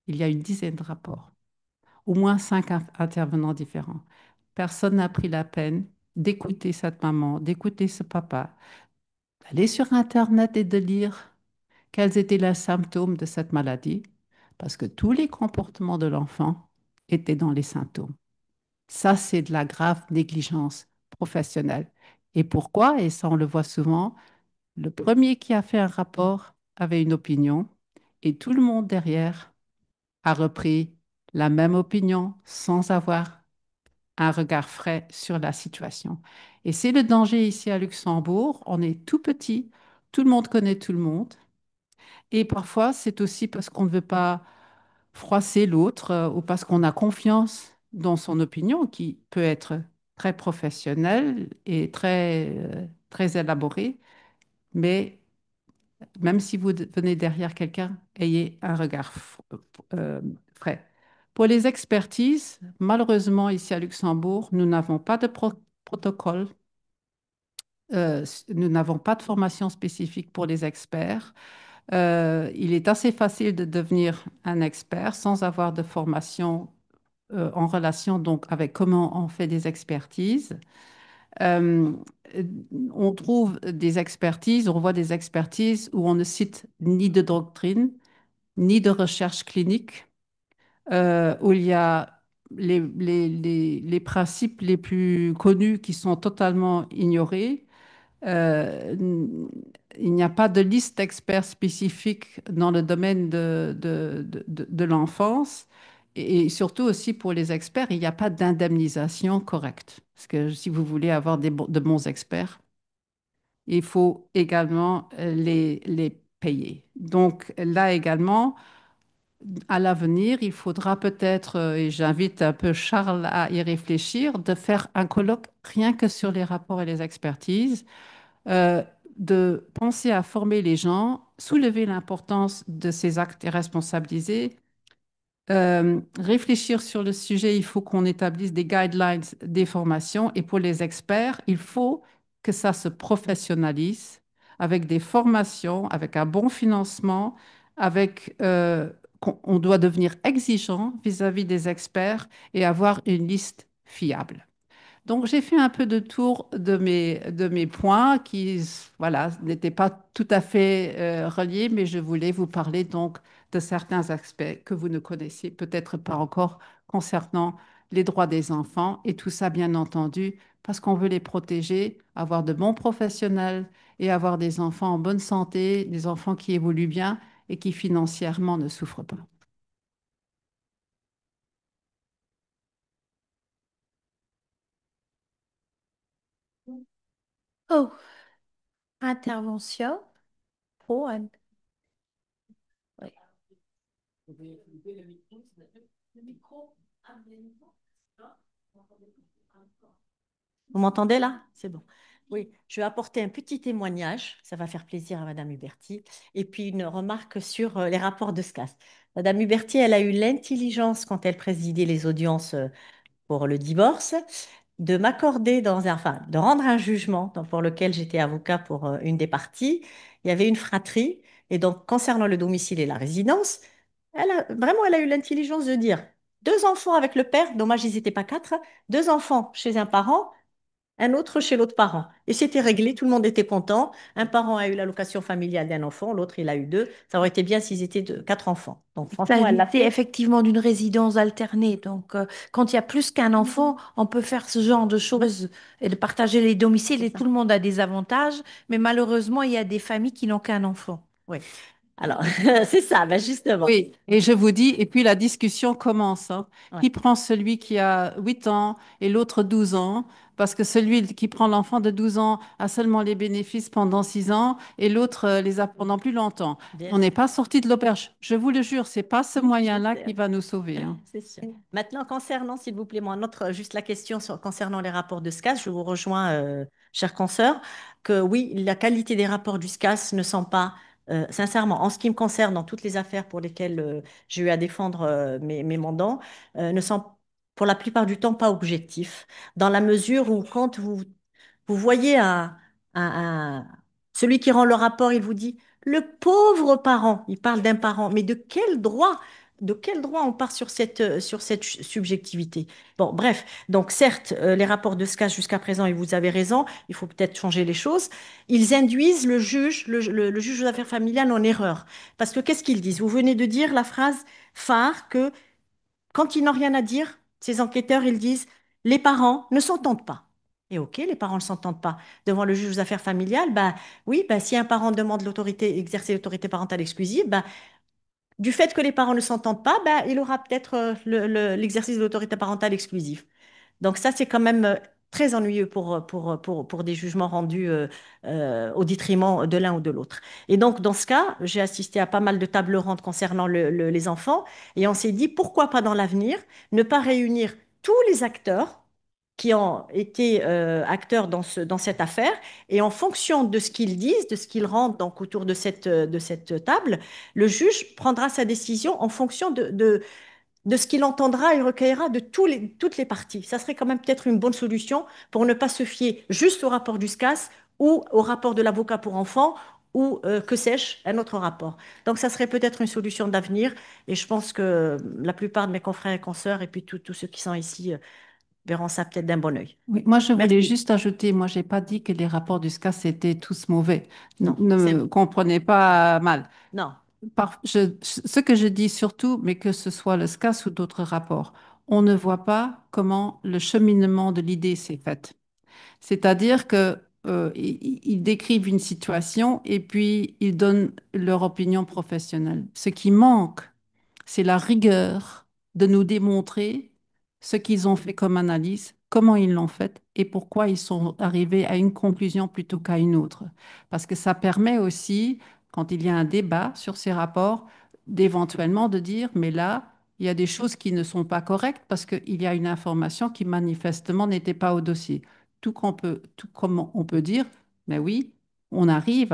Il y a une dizaine de rapports, au moins 5 intervenants différents. Personne n'a pris la peine d'écouter cette maman, d'écouter ce papa, d'aller sur Internet et de lire quels étaient les symptômes de cette maladie, parce que tous les comportements de l'enfant étaient dans les symptômes. Ça, c'est de la grave négligence professionnelle. Et pourquoi? Et ça, on le voit souvent. Le premier qui a fait un rapport avait une opinion et tout le monde derrière a repris la même opinion sans avoir un regard frais sur la situation. Et c'est le danger ici à Luxembourg. On est tout petit, tout le monde connaît tout le monde. Et parfois, c'est aussi parce qu'on ne veut pas froisser l'autre ou parce qu'on a confiance dans son opinion qui peut être très professionnelle et très élaborée. Mais même si vous venez derrière quelqu'un, ayez un regard euh, frais. Pour les expertises, malheureusement, ici à Luxembourg, nous n'avons pas de protocole, nous n'avons pas de formation spécifique pour les experts. Il est assez facile de devenir un expert sans avoir de formation en relation donc avec comment on fait des expertises. Euh, on trouve des expertises, on voit des expertises où on ne cite ni de doctrine, ni de recherche clinique, où il y a les principes les plus connus qui sont totalement ignorés. Euh, il n'y a pas de liste d'experts spécifiques dans le domaine de l'enfance. Et surtout aussi pour les experts, il n'y a pas d'indemnisation correcte. Parce que si vous voulez avoir de bons experts, il faut également les payer. Donc là également, à l'avenir, il faudra peut-être, et j'invite un peu Charles à y réfléchir, de faire un colloque rien que sur les rapports et les expertises, euh, de penser à former les gens, soulever l'importance de ces actes et responsabiliser, réfléchir sur le sujet, il faut qu'on établisse des guidelines des formations et pour les experts, il faut que ça se professionnalise avec des formations, avec un bon financement, on doit devenir exigeant vis-à-vis des experts et avoir une liste fiable. Donc, j'ai fait un peu de tour de mes points qui, voilà, n'étaient pas tout à fait reliés, mais je voulais vous parler donc de certains aspects que vous ne connaissiez peut-être pas encore concernant les droits des enfants et tout ça, bien entendu, parce qu'on veut les protéger, avoir de bons professionnels et avoir des enfants en bonne santé, des enfants qui évoluent bien et qui financièrement ne souffrent pas. Oh, intervention. Pro, oui. Vous m'entendez là? C'est bon. Oui, je vais apporter un petit témoignage, ça va faire plaisir à Madame Huberti, et puis une remarque sur les rapports de SCAS. Madame Huberti, elle a eu l'intelligence, quand elle présidait les audiences pour le divorce, de m'accorder enfin, de rendre un jugement pour lequel j'étais avocat pour une des parties. Il y avait une fratrie, et donc concernant le domicile et la résidence, elle a eu l'intelligence de dire deux enfants avec le père, dommage ils n'étaient pas quatre, deux enfants chez un parent, un autre chez l'autre parent. Et c'était réglé, tout le monde était content. Un parent a eu l'allocation familiale d'un enfant, l'autre il a eu deux. Ça aurait été bien s'ils étaient quatre enfants. Donc franchement, elle l'a S'agissait fait. effectivement d'une résidence alternée. Donc, quand il y a plus qu'un enfant, on peut faire ce genre de choses et de partager les domiciles C'est et ça. tout le monde a des avantages. Mais malheureusement, il y a des familles qui n'ont qu'un enfant. Oui. Alors, c'est ça, ben justement. Oui, et je vous dis, et puis la discussion commence, hein. Ouais, Qui prend celui qui a 8 ans et l'autre 12 ans? Parce que celui qui prend l'enfant de 12 ans a seulement les bénéfices pendant 6 ans et l'autre les a pendant plus longtemps. bien On n'est sûr. pas sorti de l'auberge. Je vous le jure, c'est pas ce Je moyen-là sais. qui va nous sauver, hein. C'est sûr. Maintenant, concernant, s'il vous plaît, moi, juste la question concernant les rapports de SCAS, je vous rejoins, chers consoeurs, que oui, la qualité des rapports du SCAS ne sont pas, sincèrement, en ce qui me concerne, dans toutes les affaires pour lesquelles j'ai eu à défendre mes mandants, ne sont pour la plupart du temps pas objectifs, dans la mesure où quand vous voyez un- celui qui rend le rapport, il vous dit, le pauvre parent, il parle d'un parent, mais de quel droit on part sur cette subjectivité? Bon, bref, donc certes, les rapports de SCAS jusqu'à présent, et vous avez raison, il faut peut-être changer les choses, ils induisent le juge aux affaires familiales en erreur. Parce que qu'est-ce qu'ils disent? Vous venez de dire la phrase phare que quand ils n'ont rien à dire, ces enquêteurs, ils disent, les parents ne s'entendent pas. Et ok, les parents ne s'entendent pas. Devant le juge aux affaires familiales, bah oui, bah, si un parent demande l'autorité, exercer l'autorité parentale exclusive, bah, du fait que les parents ne s'entendent pas, bah, il aura peut-être l'exercice de l'autorité parentale exclusive. Donc ça, c'est quand même très ennuyeux pour des jugements rendus au détriment de l'un ou de l'autre. Et donc, dans ce cas, j'ai assisté à pas mal de tables rondes concernant les enfants, et on s'est dit, pourquoi pas dans l'avenir ne pas réunir tous les acteurs qui ont été acteurs dans cette affaire, et en fonction de ce qu'ils disent, de ce qu'ils rendent donc autour de cette table, le juge prendra sa décision en fonction de ce qu'il entendra et recueillera de toutes les parties. Ça serait quand même peut-être une bonne solution pour ne pas se fier juste au rapport du SCAS ou au rapport de l'avocat pour enfants ou que sais-je, un autre rapport. Donc ça serait peut-être une solution d'avenir et je pense que la plupart de mes confrères et consoeurs et puis tous ceux qui sont ici verront ça peut-être d'un bon œil. Oui, moi, je voulais Merci. juste ajouter, moi, j'ai pas dit que les rapports du SCAS étaient tous mauvais. Non, Ne c'est me comprenez pas mal. non. Ce que je dis surtout, mais que ce soit le SCAS ou d'autres rapports, on ne voit pas comment le cheminement de l'idée s'est fait. C'est-à-dire que ils décrivent une situation et puis ils donnent leur opinion professionnelle. Ce qui manque, c'est la rigueur de nous démontrer ce qu'ils ont fait comme analyse, comment ils l'ont fait et pourquoi ils sont arrivés à une conclusion plutôt qu'à une autre. Parce que ça permet aussi, quand il y a un débat sur ces rapports, d'éventuellement de dire, mais là, il y a des choses qui ne sont pas correctes parce qu'il y a une information qui manifestement n'était pas au dossier. Tout comme on peut dire, mais oui, on arrive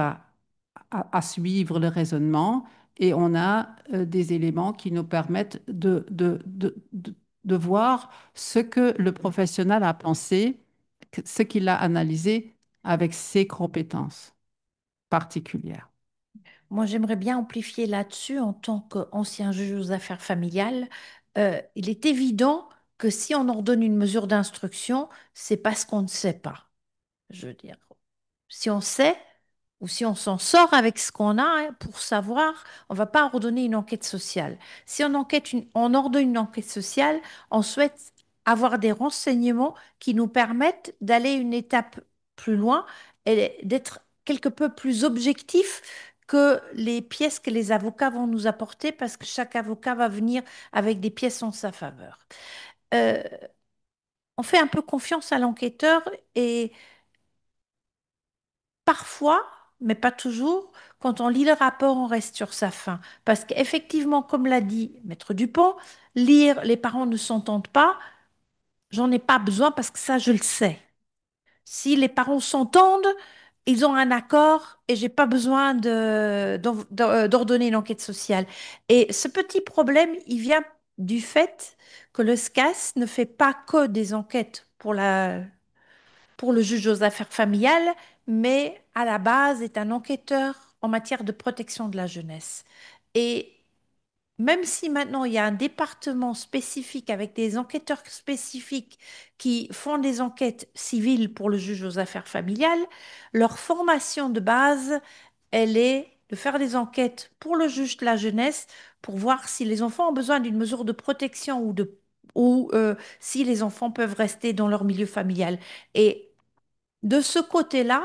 à suivre le raisonnement et on a des éléments qui nous permettent de voir ce que le professionnel a pensé, ce qu'il a analysé avec ses compétences particulières. Moi, j'aimerais bien amplifier là-dessus en tant qu'ancien juge aux affaires familiales. Il est évident que si on ordonne une mesure d'instruction, c'est parce qu'on ne sait pas. Je veux dire, si on sait ou si on s'en sort avec ce qu'on a hein, pour savoir, on ne va pas ordonner une enquête sociale. Si on ordonne une enquête sociale, on souhaite avoir des renseignements qui nous permettent d'aller une étape plus loin et d'être quelque peu plus objectif que les pièces que les avocats vont nous apporter parce que chaque avocat va venir avec des pièces en sa faveur. Euh, on fait un peu confiance à l'enquêteur et parfois, mais pas toujours, quand on lit le rapport, on reste sur sa faim. Parce qu'effectivement, comme l'a dit Maître Dupont, lire les parents ne s'entendent pas, j'en ai pas besoin parce que ça, je le sais. Si les parents s'entendent, ils ont un accord et j'ai pas besoin d'ordonner une enquête sociale. Et ce petit problème, il vient du fait que le SCAS ne fait pas que des enquêtes pour le juge aux affaires familiales, mais à la base est un enquêteur en matière de protection de la jeunesse. Et même si maintenant il y a un département spécifique avec des enquêteurs spécifiques qui font des enquêtes civiles pour le juge aux affaires familiales, leur formation de base, elle est de faire des enquêtes pour le juge de la jeunesse pour voir si les enfants ont besoin d'une mesure de protection ou si les enfants peuvent rester dans leur milieu familial. Et de ce côté-là,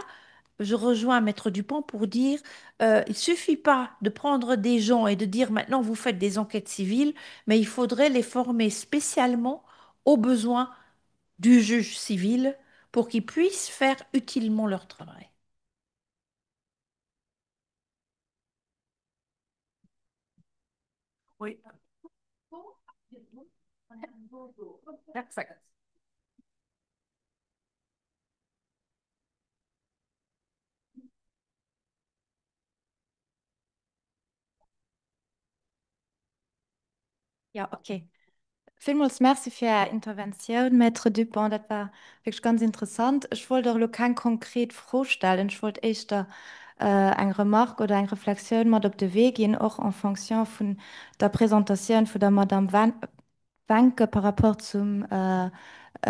je rejoins Maître Dupont pour dire, il suffit pas de prendre des gens et de dire maintenant vous faites des enquêtes civiles, mais il faudrait les former spécialement aux besoins du juge civil pour qu'ils puissent faire utilement leur travail. Oui. Perfekt. Ja, okay. Vielmals merci für Ihre Intervention, Maître Dupont. Das war wirklich ganz interessant. Ich wollte doch kein konkret vorstellen. Ich wollte echt da eine Remarque oder eine Reflexion mal auf den Weg gehen, auch en fonction von der Präsentation von der Madame Wanke par rapport zum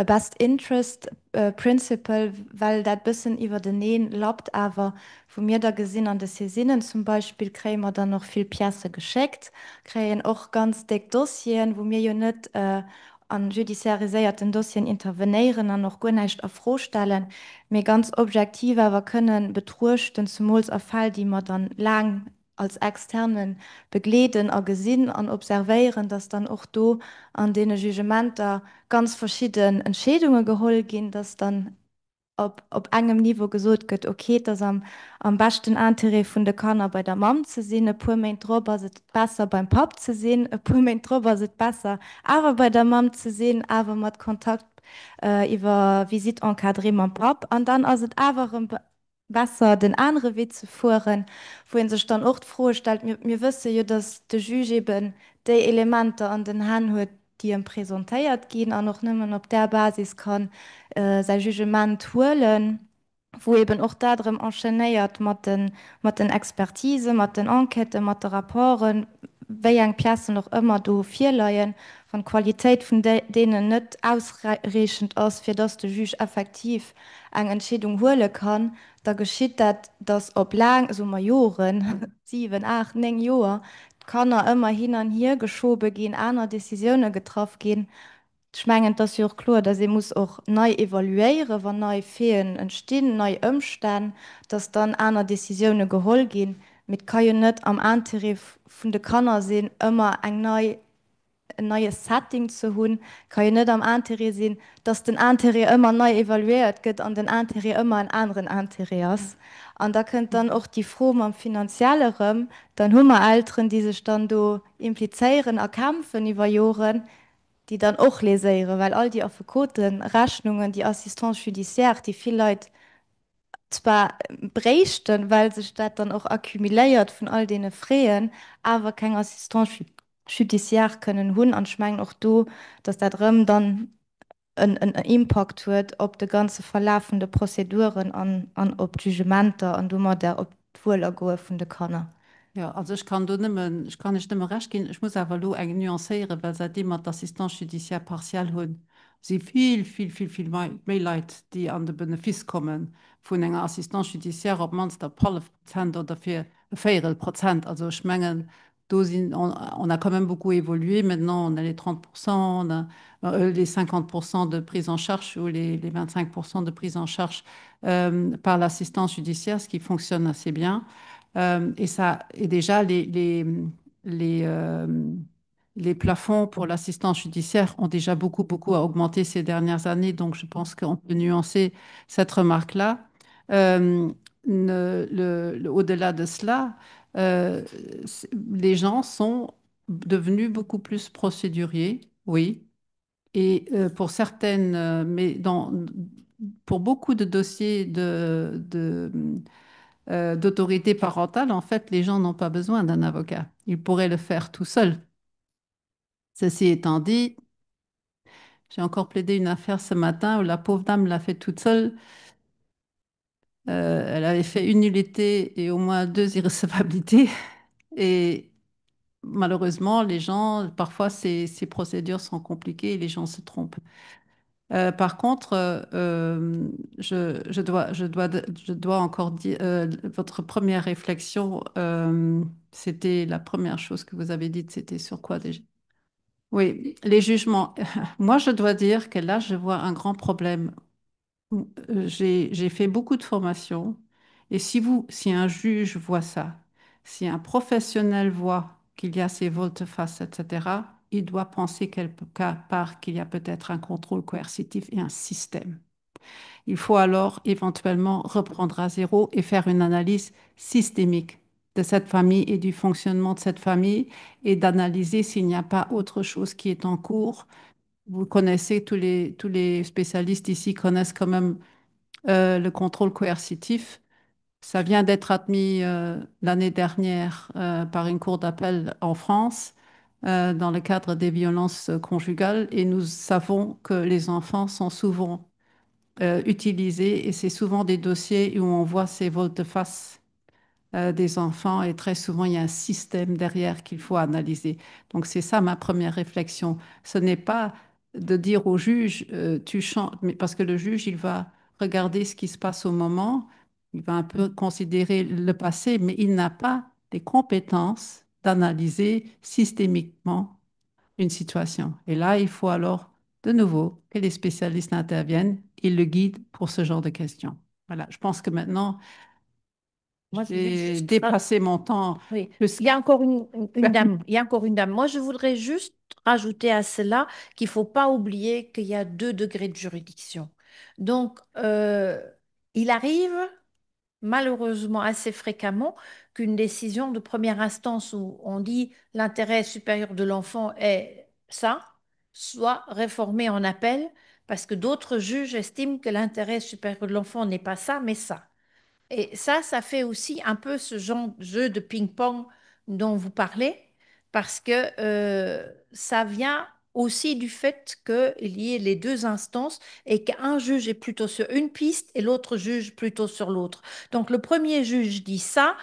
Best Interest Principle, weil das bisschen über den Nähen lappt, aber von mir da gesehen an den Saisinen zum Beispiel kriegen wir dann noch viel Pièce geschickt, kriegen auch ganz dick Dossien, wo mir ja nicht an judiciarisierten Dossien intervenieren, an noch gar nicht auf stellen, mir ganz objektiv aber können betruchten zum Fall, die man dann lang als externen begleden a gesinn an observéieren, dass dann auch do an dee Jugementer ganz verschieden Entschädungen geholt gin, dass dann op engem Niveau gesot gëtt okay, dass am besten Anterie vun de Kanner bei der Mam ze sinn, e pu méint Drbber se besser beim Pap ze sinn, e pu méint Drbber se besser awer bei der Mam ze sinn, awer mat Kontakt iwwer Visit enkadré am Pap an dann ass et awer besser den andere Weh zu fuhren, wohin sich dann auch vorstellt, mir wüsste ja, dass der Juge eben die Elemente an den Hand hat, die ihm präsentiert gehen, auch noch nimmer auf der Basis kann sein Jugement holen, wo eben auch darum enchaîniert mit den Expertise, mit den Enqueten, mit den Rapporten, wie eng Pièce noch immer do vier Leiien von Qualität von denen nicht ausreichend aus, für das der Juge effektiv eine Entscheidung holen kann. Da geschieht dat, dass ob lang so Majoren 7, 8, 9 Joer kann er immer hin an hier geschoben gehen, einer Decisionen getroffen gehen. Schmengend das ja auch klar, dass sie muss auch neu evaluieren, wann neu Fehlen entstehen, neu umstellen, dass dann einer Decisionen geholt gehen. Mit kann ja nicht am Antarif von der Kanner sehen, immer ein neues Setting zu haben, kann ja nicht am Anterie sehen, dass den Anterie immer neu evaluiert wird und den Anterie immer einen anderen Anterie ist. Und da könnt dann auch die Frage am finanzielleren, dann haben wir Eltern, die sich dann do implizieren, erkämpfen über Jahre, die dann auch lesieren, weil all die Afkoten, Rechnungen, die Assistance judiciaire, die viele Leute zwar brächten, weil sich das dann auch akkumuliert von all den Freien, aber keine Assistance judiciaire können hun anschmengen auch du, dass da drin dann ein Impact wird ob de ganze verlaufende Prozeduren an ob Jugementer an dummer der op Wohlergo von de Kanner. Ja, also ich kann nicht immer recht gehen. Ich muss aber lo eng nuancéiere, weil seitdem mat d'Assistance judiciaire partiell hunn, sie viel méi Leiit, die an de Benefiz kommen vun enger Assistance judiciaire op mans der Palle Prozent oder fir 4%. Also schmengen on a quand même beaucoup évolué. Maintenant, on a les 30%, on a les 50% de prise en charge ou les 25% de prise en charge par l'assistance judiciaire, ce qui fonctionne assez bien. Et déjà, les, euh, les plafonds pour l'assistance judiciaire ont déjà beaucoup augmenté ces dernières années. Donc, je pense qu'on peut nuancer cette remarque-là. Au-delà de cela, les gens sont devenus beaucoup plus procéduriers, oui. Et pour certaines, pour beaucoup de dossiers d'autorité parentale, en fait, les gens n'ont pas besoin d'un avocat. Ils pourraient le faire tout seuls. Ceci étant dit, j'ai encore plaidé une affaire ce matin où la pauvre dame l'a fait toute seule. Elle avait fait une nullité et au moins 2 irrecevabilités. Et malheureusement, les gens, parfois, ces procédures sont compliquées et les gens se trompent. Par contre, je dois encore dire, votre première réflexion, c'était la première chose que vous avez dite, c'était sur quoi déjà? Oui, les jugements. Moi, je dois dire que là, je vois un grand problème. J'ai fait beaucoup de formations Et si un juge voit ça, si un professionnel voit qu'il y a ces volte-face, etc., il doit penser quelque part qu'il y a peut-être un contrôle coercitif et un système. Il faut alors éventuellement reprendre à zéro et faire une analyse systémique de cette famille et du fonctionnement de cette famille et d'analyser s'il n'y a pas autre chose qui est en cours. Vous connaissez, tous les spécialistes ici connaissent quand même le contrôle coercitif. Ça vient d'être admis l'année dernière par une cour d'appel en France dans le cadre des violences conjugales et nous savons que les enfants sont souvent utilisés et c'est souvent des dossiers où on voit ces volte-face des enfants et très souvent il y a un système derrière qu'il faut analyser. Donc c'est ça ma première réflexion. Ce n'est pas de dire au juge tu chantes, mais parce que le juge il va regarder ce qui se passe au moment, il va un peu considérer le passé, mais il n'a pas les compétences d'analyser systémiquement une situation. Et là, il faut alors de nouveau que les spécialistes interviennent et le guident pour ce genre de questions. Voilà, je pense que maintenant, Moi, je veux j'ai juste dépassé mon temps. Oui, Plus il y a encore une que- dame. Il y a encore une dame. Moi, je voudrais juste rajouter à cela qu'il ne faut pas oublier qu'il y a 2 degrés de juridiction. Donc, il arrive malheureusement assez fréquemment qu'une décision de première instance où on dit l'intérêt supérieur de l'enfant est ça, soit réformée en appel parce que d'autres juges estiment que l'intérêt supérieur de l'enfant n'est pas ça, mais ça. Et ça fait aussi un peu ce genre de jeu de ping-pong dont vous parlez, parce que ça vient aussi du fait qu'il y ait les 2 instances et qu'un juge est plutôt sur une piste et l'autre juge plutôt sur l'autre. Donc le premier juge dit ça,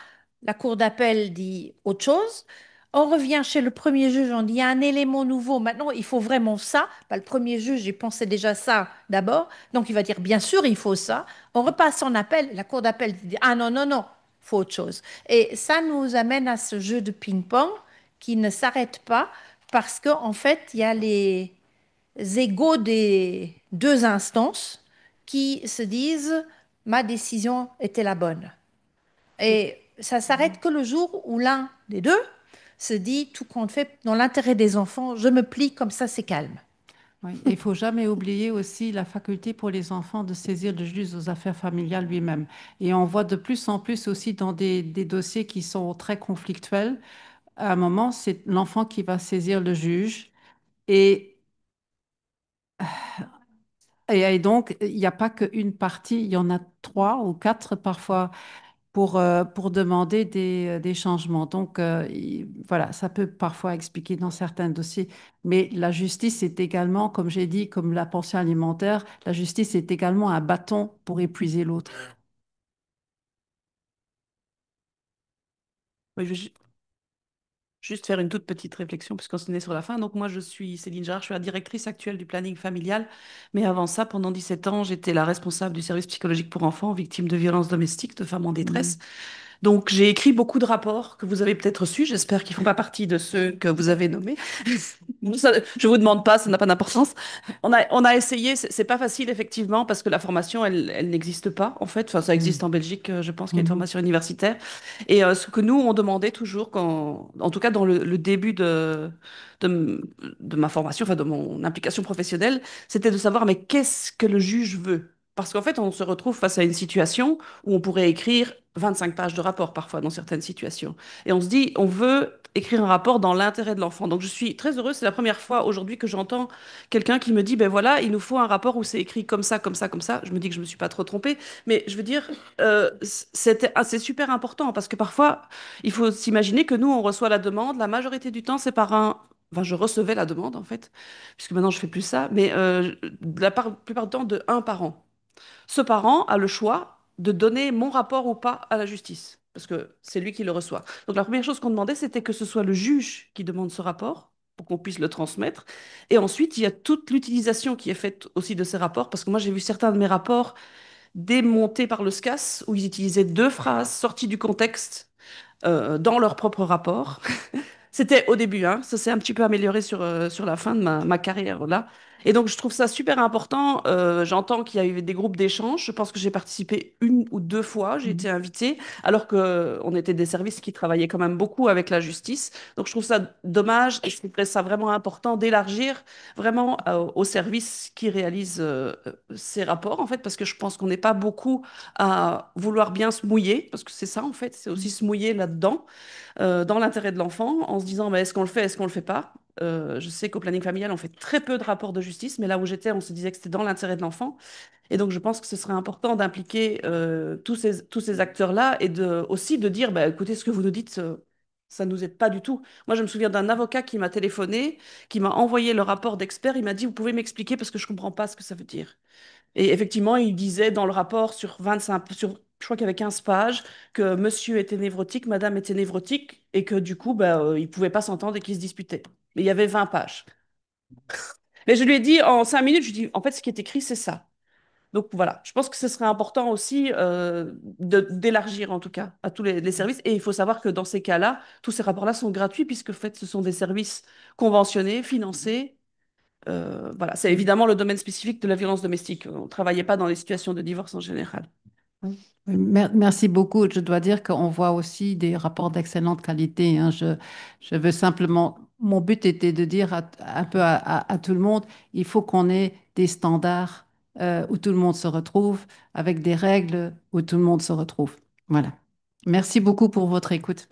la cour d'appel dit autre chose. On revient chez le premier juge, on dit il y a un élément nouveau, maintenant il faut vraiment ça. Bah, le premier juge, il pensait déjà ça d'abord, donc il va dire bien sûr il faut ça. On repasse en appel, la cour d'appel dit ah non, non, non, faut autre chose. Et ça nous amène à ce jeu de ping-pong qui ne s'arrête pas parce qu'en fait, il y a les égaux des 2 instances qui se disent ma décision était la bonne. Et ça s'arrête que le jour où l'un des deux se dit tout compte fait, dans l'intérêt des enfants, je me plie, comme ça c'est calme. Oui, et il faut jamais oublier aussi la faculté pour les enfants de saisir le juge aux affaires familiales lui-même. Et on voit de plus en plus aussi dans des dossiers qui sont très conflictuels. À un moment, c'est l'enfant qui va saisir le juge. Et et donc, il n'y a pas qu'une partie, il y en a trois ou quatre parfois pour demander des changements. Donc, voilà, ça peut parfois expliquer dans certains dossiers. Mais la justice est également, comme j'ai dit, comme la pension alimentaire, la justice est également un bâton pour épuiser l'autre. Oui, juste faire une toute petite réflexion, puisqu'on se est sur la fin. Donc, moi, je suis Céline Jarre, je suis la directrice actuelle du planning familial. Mais avant ça, pendant 17 ans, j'étais la responsable du service psychologique pour enfants victimes de violences domestiques, de femmes en détresse. Mhm. Donc, j'ai écrit beaucoup de rapports que vous avez peut-être reçus. J'espère qu'ils ne font pas partie de ceux que vous avez nommés. Je vous demande pas, ça n'a pas d'importance. On a essayé, c'est pas facile effectivement parce que la formation, elle n'existe pas en fait. Enfin, ça existe en Belgique, je pense qu'il y a une Mhm. formation universitaire. Et ce que nous, on demandait toujours, en tout cas dans le début de ma formation, enfin de mon implication professionnelle, c'était de savoir mais qu'est-ce que le juge veut? Parce qu'en fait, on se retrouve face à une situation où on pourrait écrire 25 pages de rapport parfois dans certaines situations. Et on se dit, on veut écrire un rapport dans l'intérêt de l'enfant. Donc je suis très heureuse, c'est la première fois aujourd'hui que j'entends quelqu'un qui me dit, ben voilà, il nous faut un rapport où c'est écrit comme ça, comme ça, comme ça. Je me dis que je me suis pas trop trompée, mais je veux dire, c'est super important parce que parfois, il faut s'imaginer que nous, on reçoit la demande, la majorité du temps, c'est par un... Enfin, je recevais la demande en fait, puisque maintenant je fais plus ça, mais plupart du temps de un parent. Ce parent a le choix de donner mon rapport ou pas à la justice, parce que c'est lui qui le reçoit. Donc la première chose qu'on demandait, c'était que ce soit le juge qui demande ce rapport pour qu'on puisse le transmettre. Et ensuite, il y a toute l'utilisation qui est faite aussi de ces rapports, parce que moi, j'ai vu certains de mes rapports démontés par le SCAS, où ils utilisaient 2 phrases sorties du contexte dans leur propre rapport. C'était au début, hein, ça s'est un petit peu amélioré sur la fin de ma carrière là. Et donc, je trouve ça super important. J'entends qu'il y a eu des groupes d'échange. Je pense que j'ai participé une ou deux fois. J'ai été invitée, alors que on était des services qui travaillaient quand même beaucoup avec la justice. Donc, je trouve ça dommage et je trouverais ça vraiment important d'élargir vraiment aux services qui réalisent ces rapports, en fait, parce que je pense qu'on n'est pas beaucoup à vouloir bien se mouiller, parce que c'est ça, en fait, c'est aussi se mouiller là-dedans dans l'intérêt de l'enfant, en se disant bah, est-ce qu'on le fait, est-ce qu'on le fait pas. Je sais qu'au planning familial, on fait très peu de rapports de justice, mais là où j'étais, on se disait que c'était dans l'intérêt de l'enfant. Et donc, je pense que ce serait important d'impliquer tous ces acteurs-là et aussi de dire, bah, écoutez, ce que vous nous dites, ça ne nous aide pas du tout. Moi, je me souviens d'un avocat qui m'a téléphoné, qui m'a envoyé le rapport d'expert. Il m'a dit, vous pouvez m'expliquer parce que je ne comprends pas ce que ça veut dire. Et effectivement, il disait dans le rapport sur 25, je crois qu'il y avait 15 pages, que monsieur était névrotique, madame était névrotique, et que du coup, bah, ils ne pouvaient pas s'entendre et qu'ils se disputaient. Mais il y avait 20 pages. Mais je lui ai dit en 5 minutes, je lui ai dit, en fait, ce qui est écrit, c'est ça. Donc voilà, je pense que ce serait important aussi d'élargir en tout cas à tous les services. Et il faut savoir que dans ces cas-là, tous ces rapports-là sont gratuits puisque en fait, ce sont des services conventionnés, financés. Voilà, c'est évidemment le domaine spécifique de la violence domestique. On ne travaillait pas dans les situations de divorce en général. Oui, merci beaucoup. Je dois dire qu'on voit aussi des rapports d'excellente qualité, hein. Je veux simplement, mon but était de dire un peu à tout le monde, il faut qu'on ait des standards où tout le monde se retrouve, avec des règles où tout le monde se retrouve. Voilà. Merci beaucoup pour votre écoute.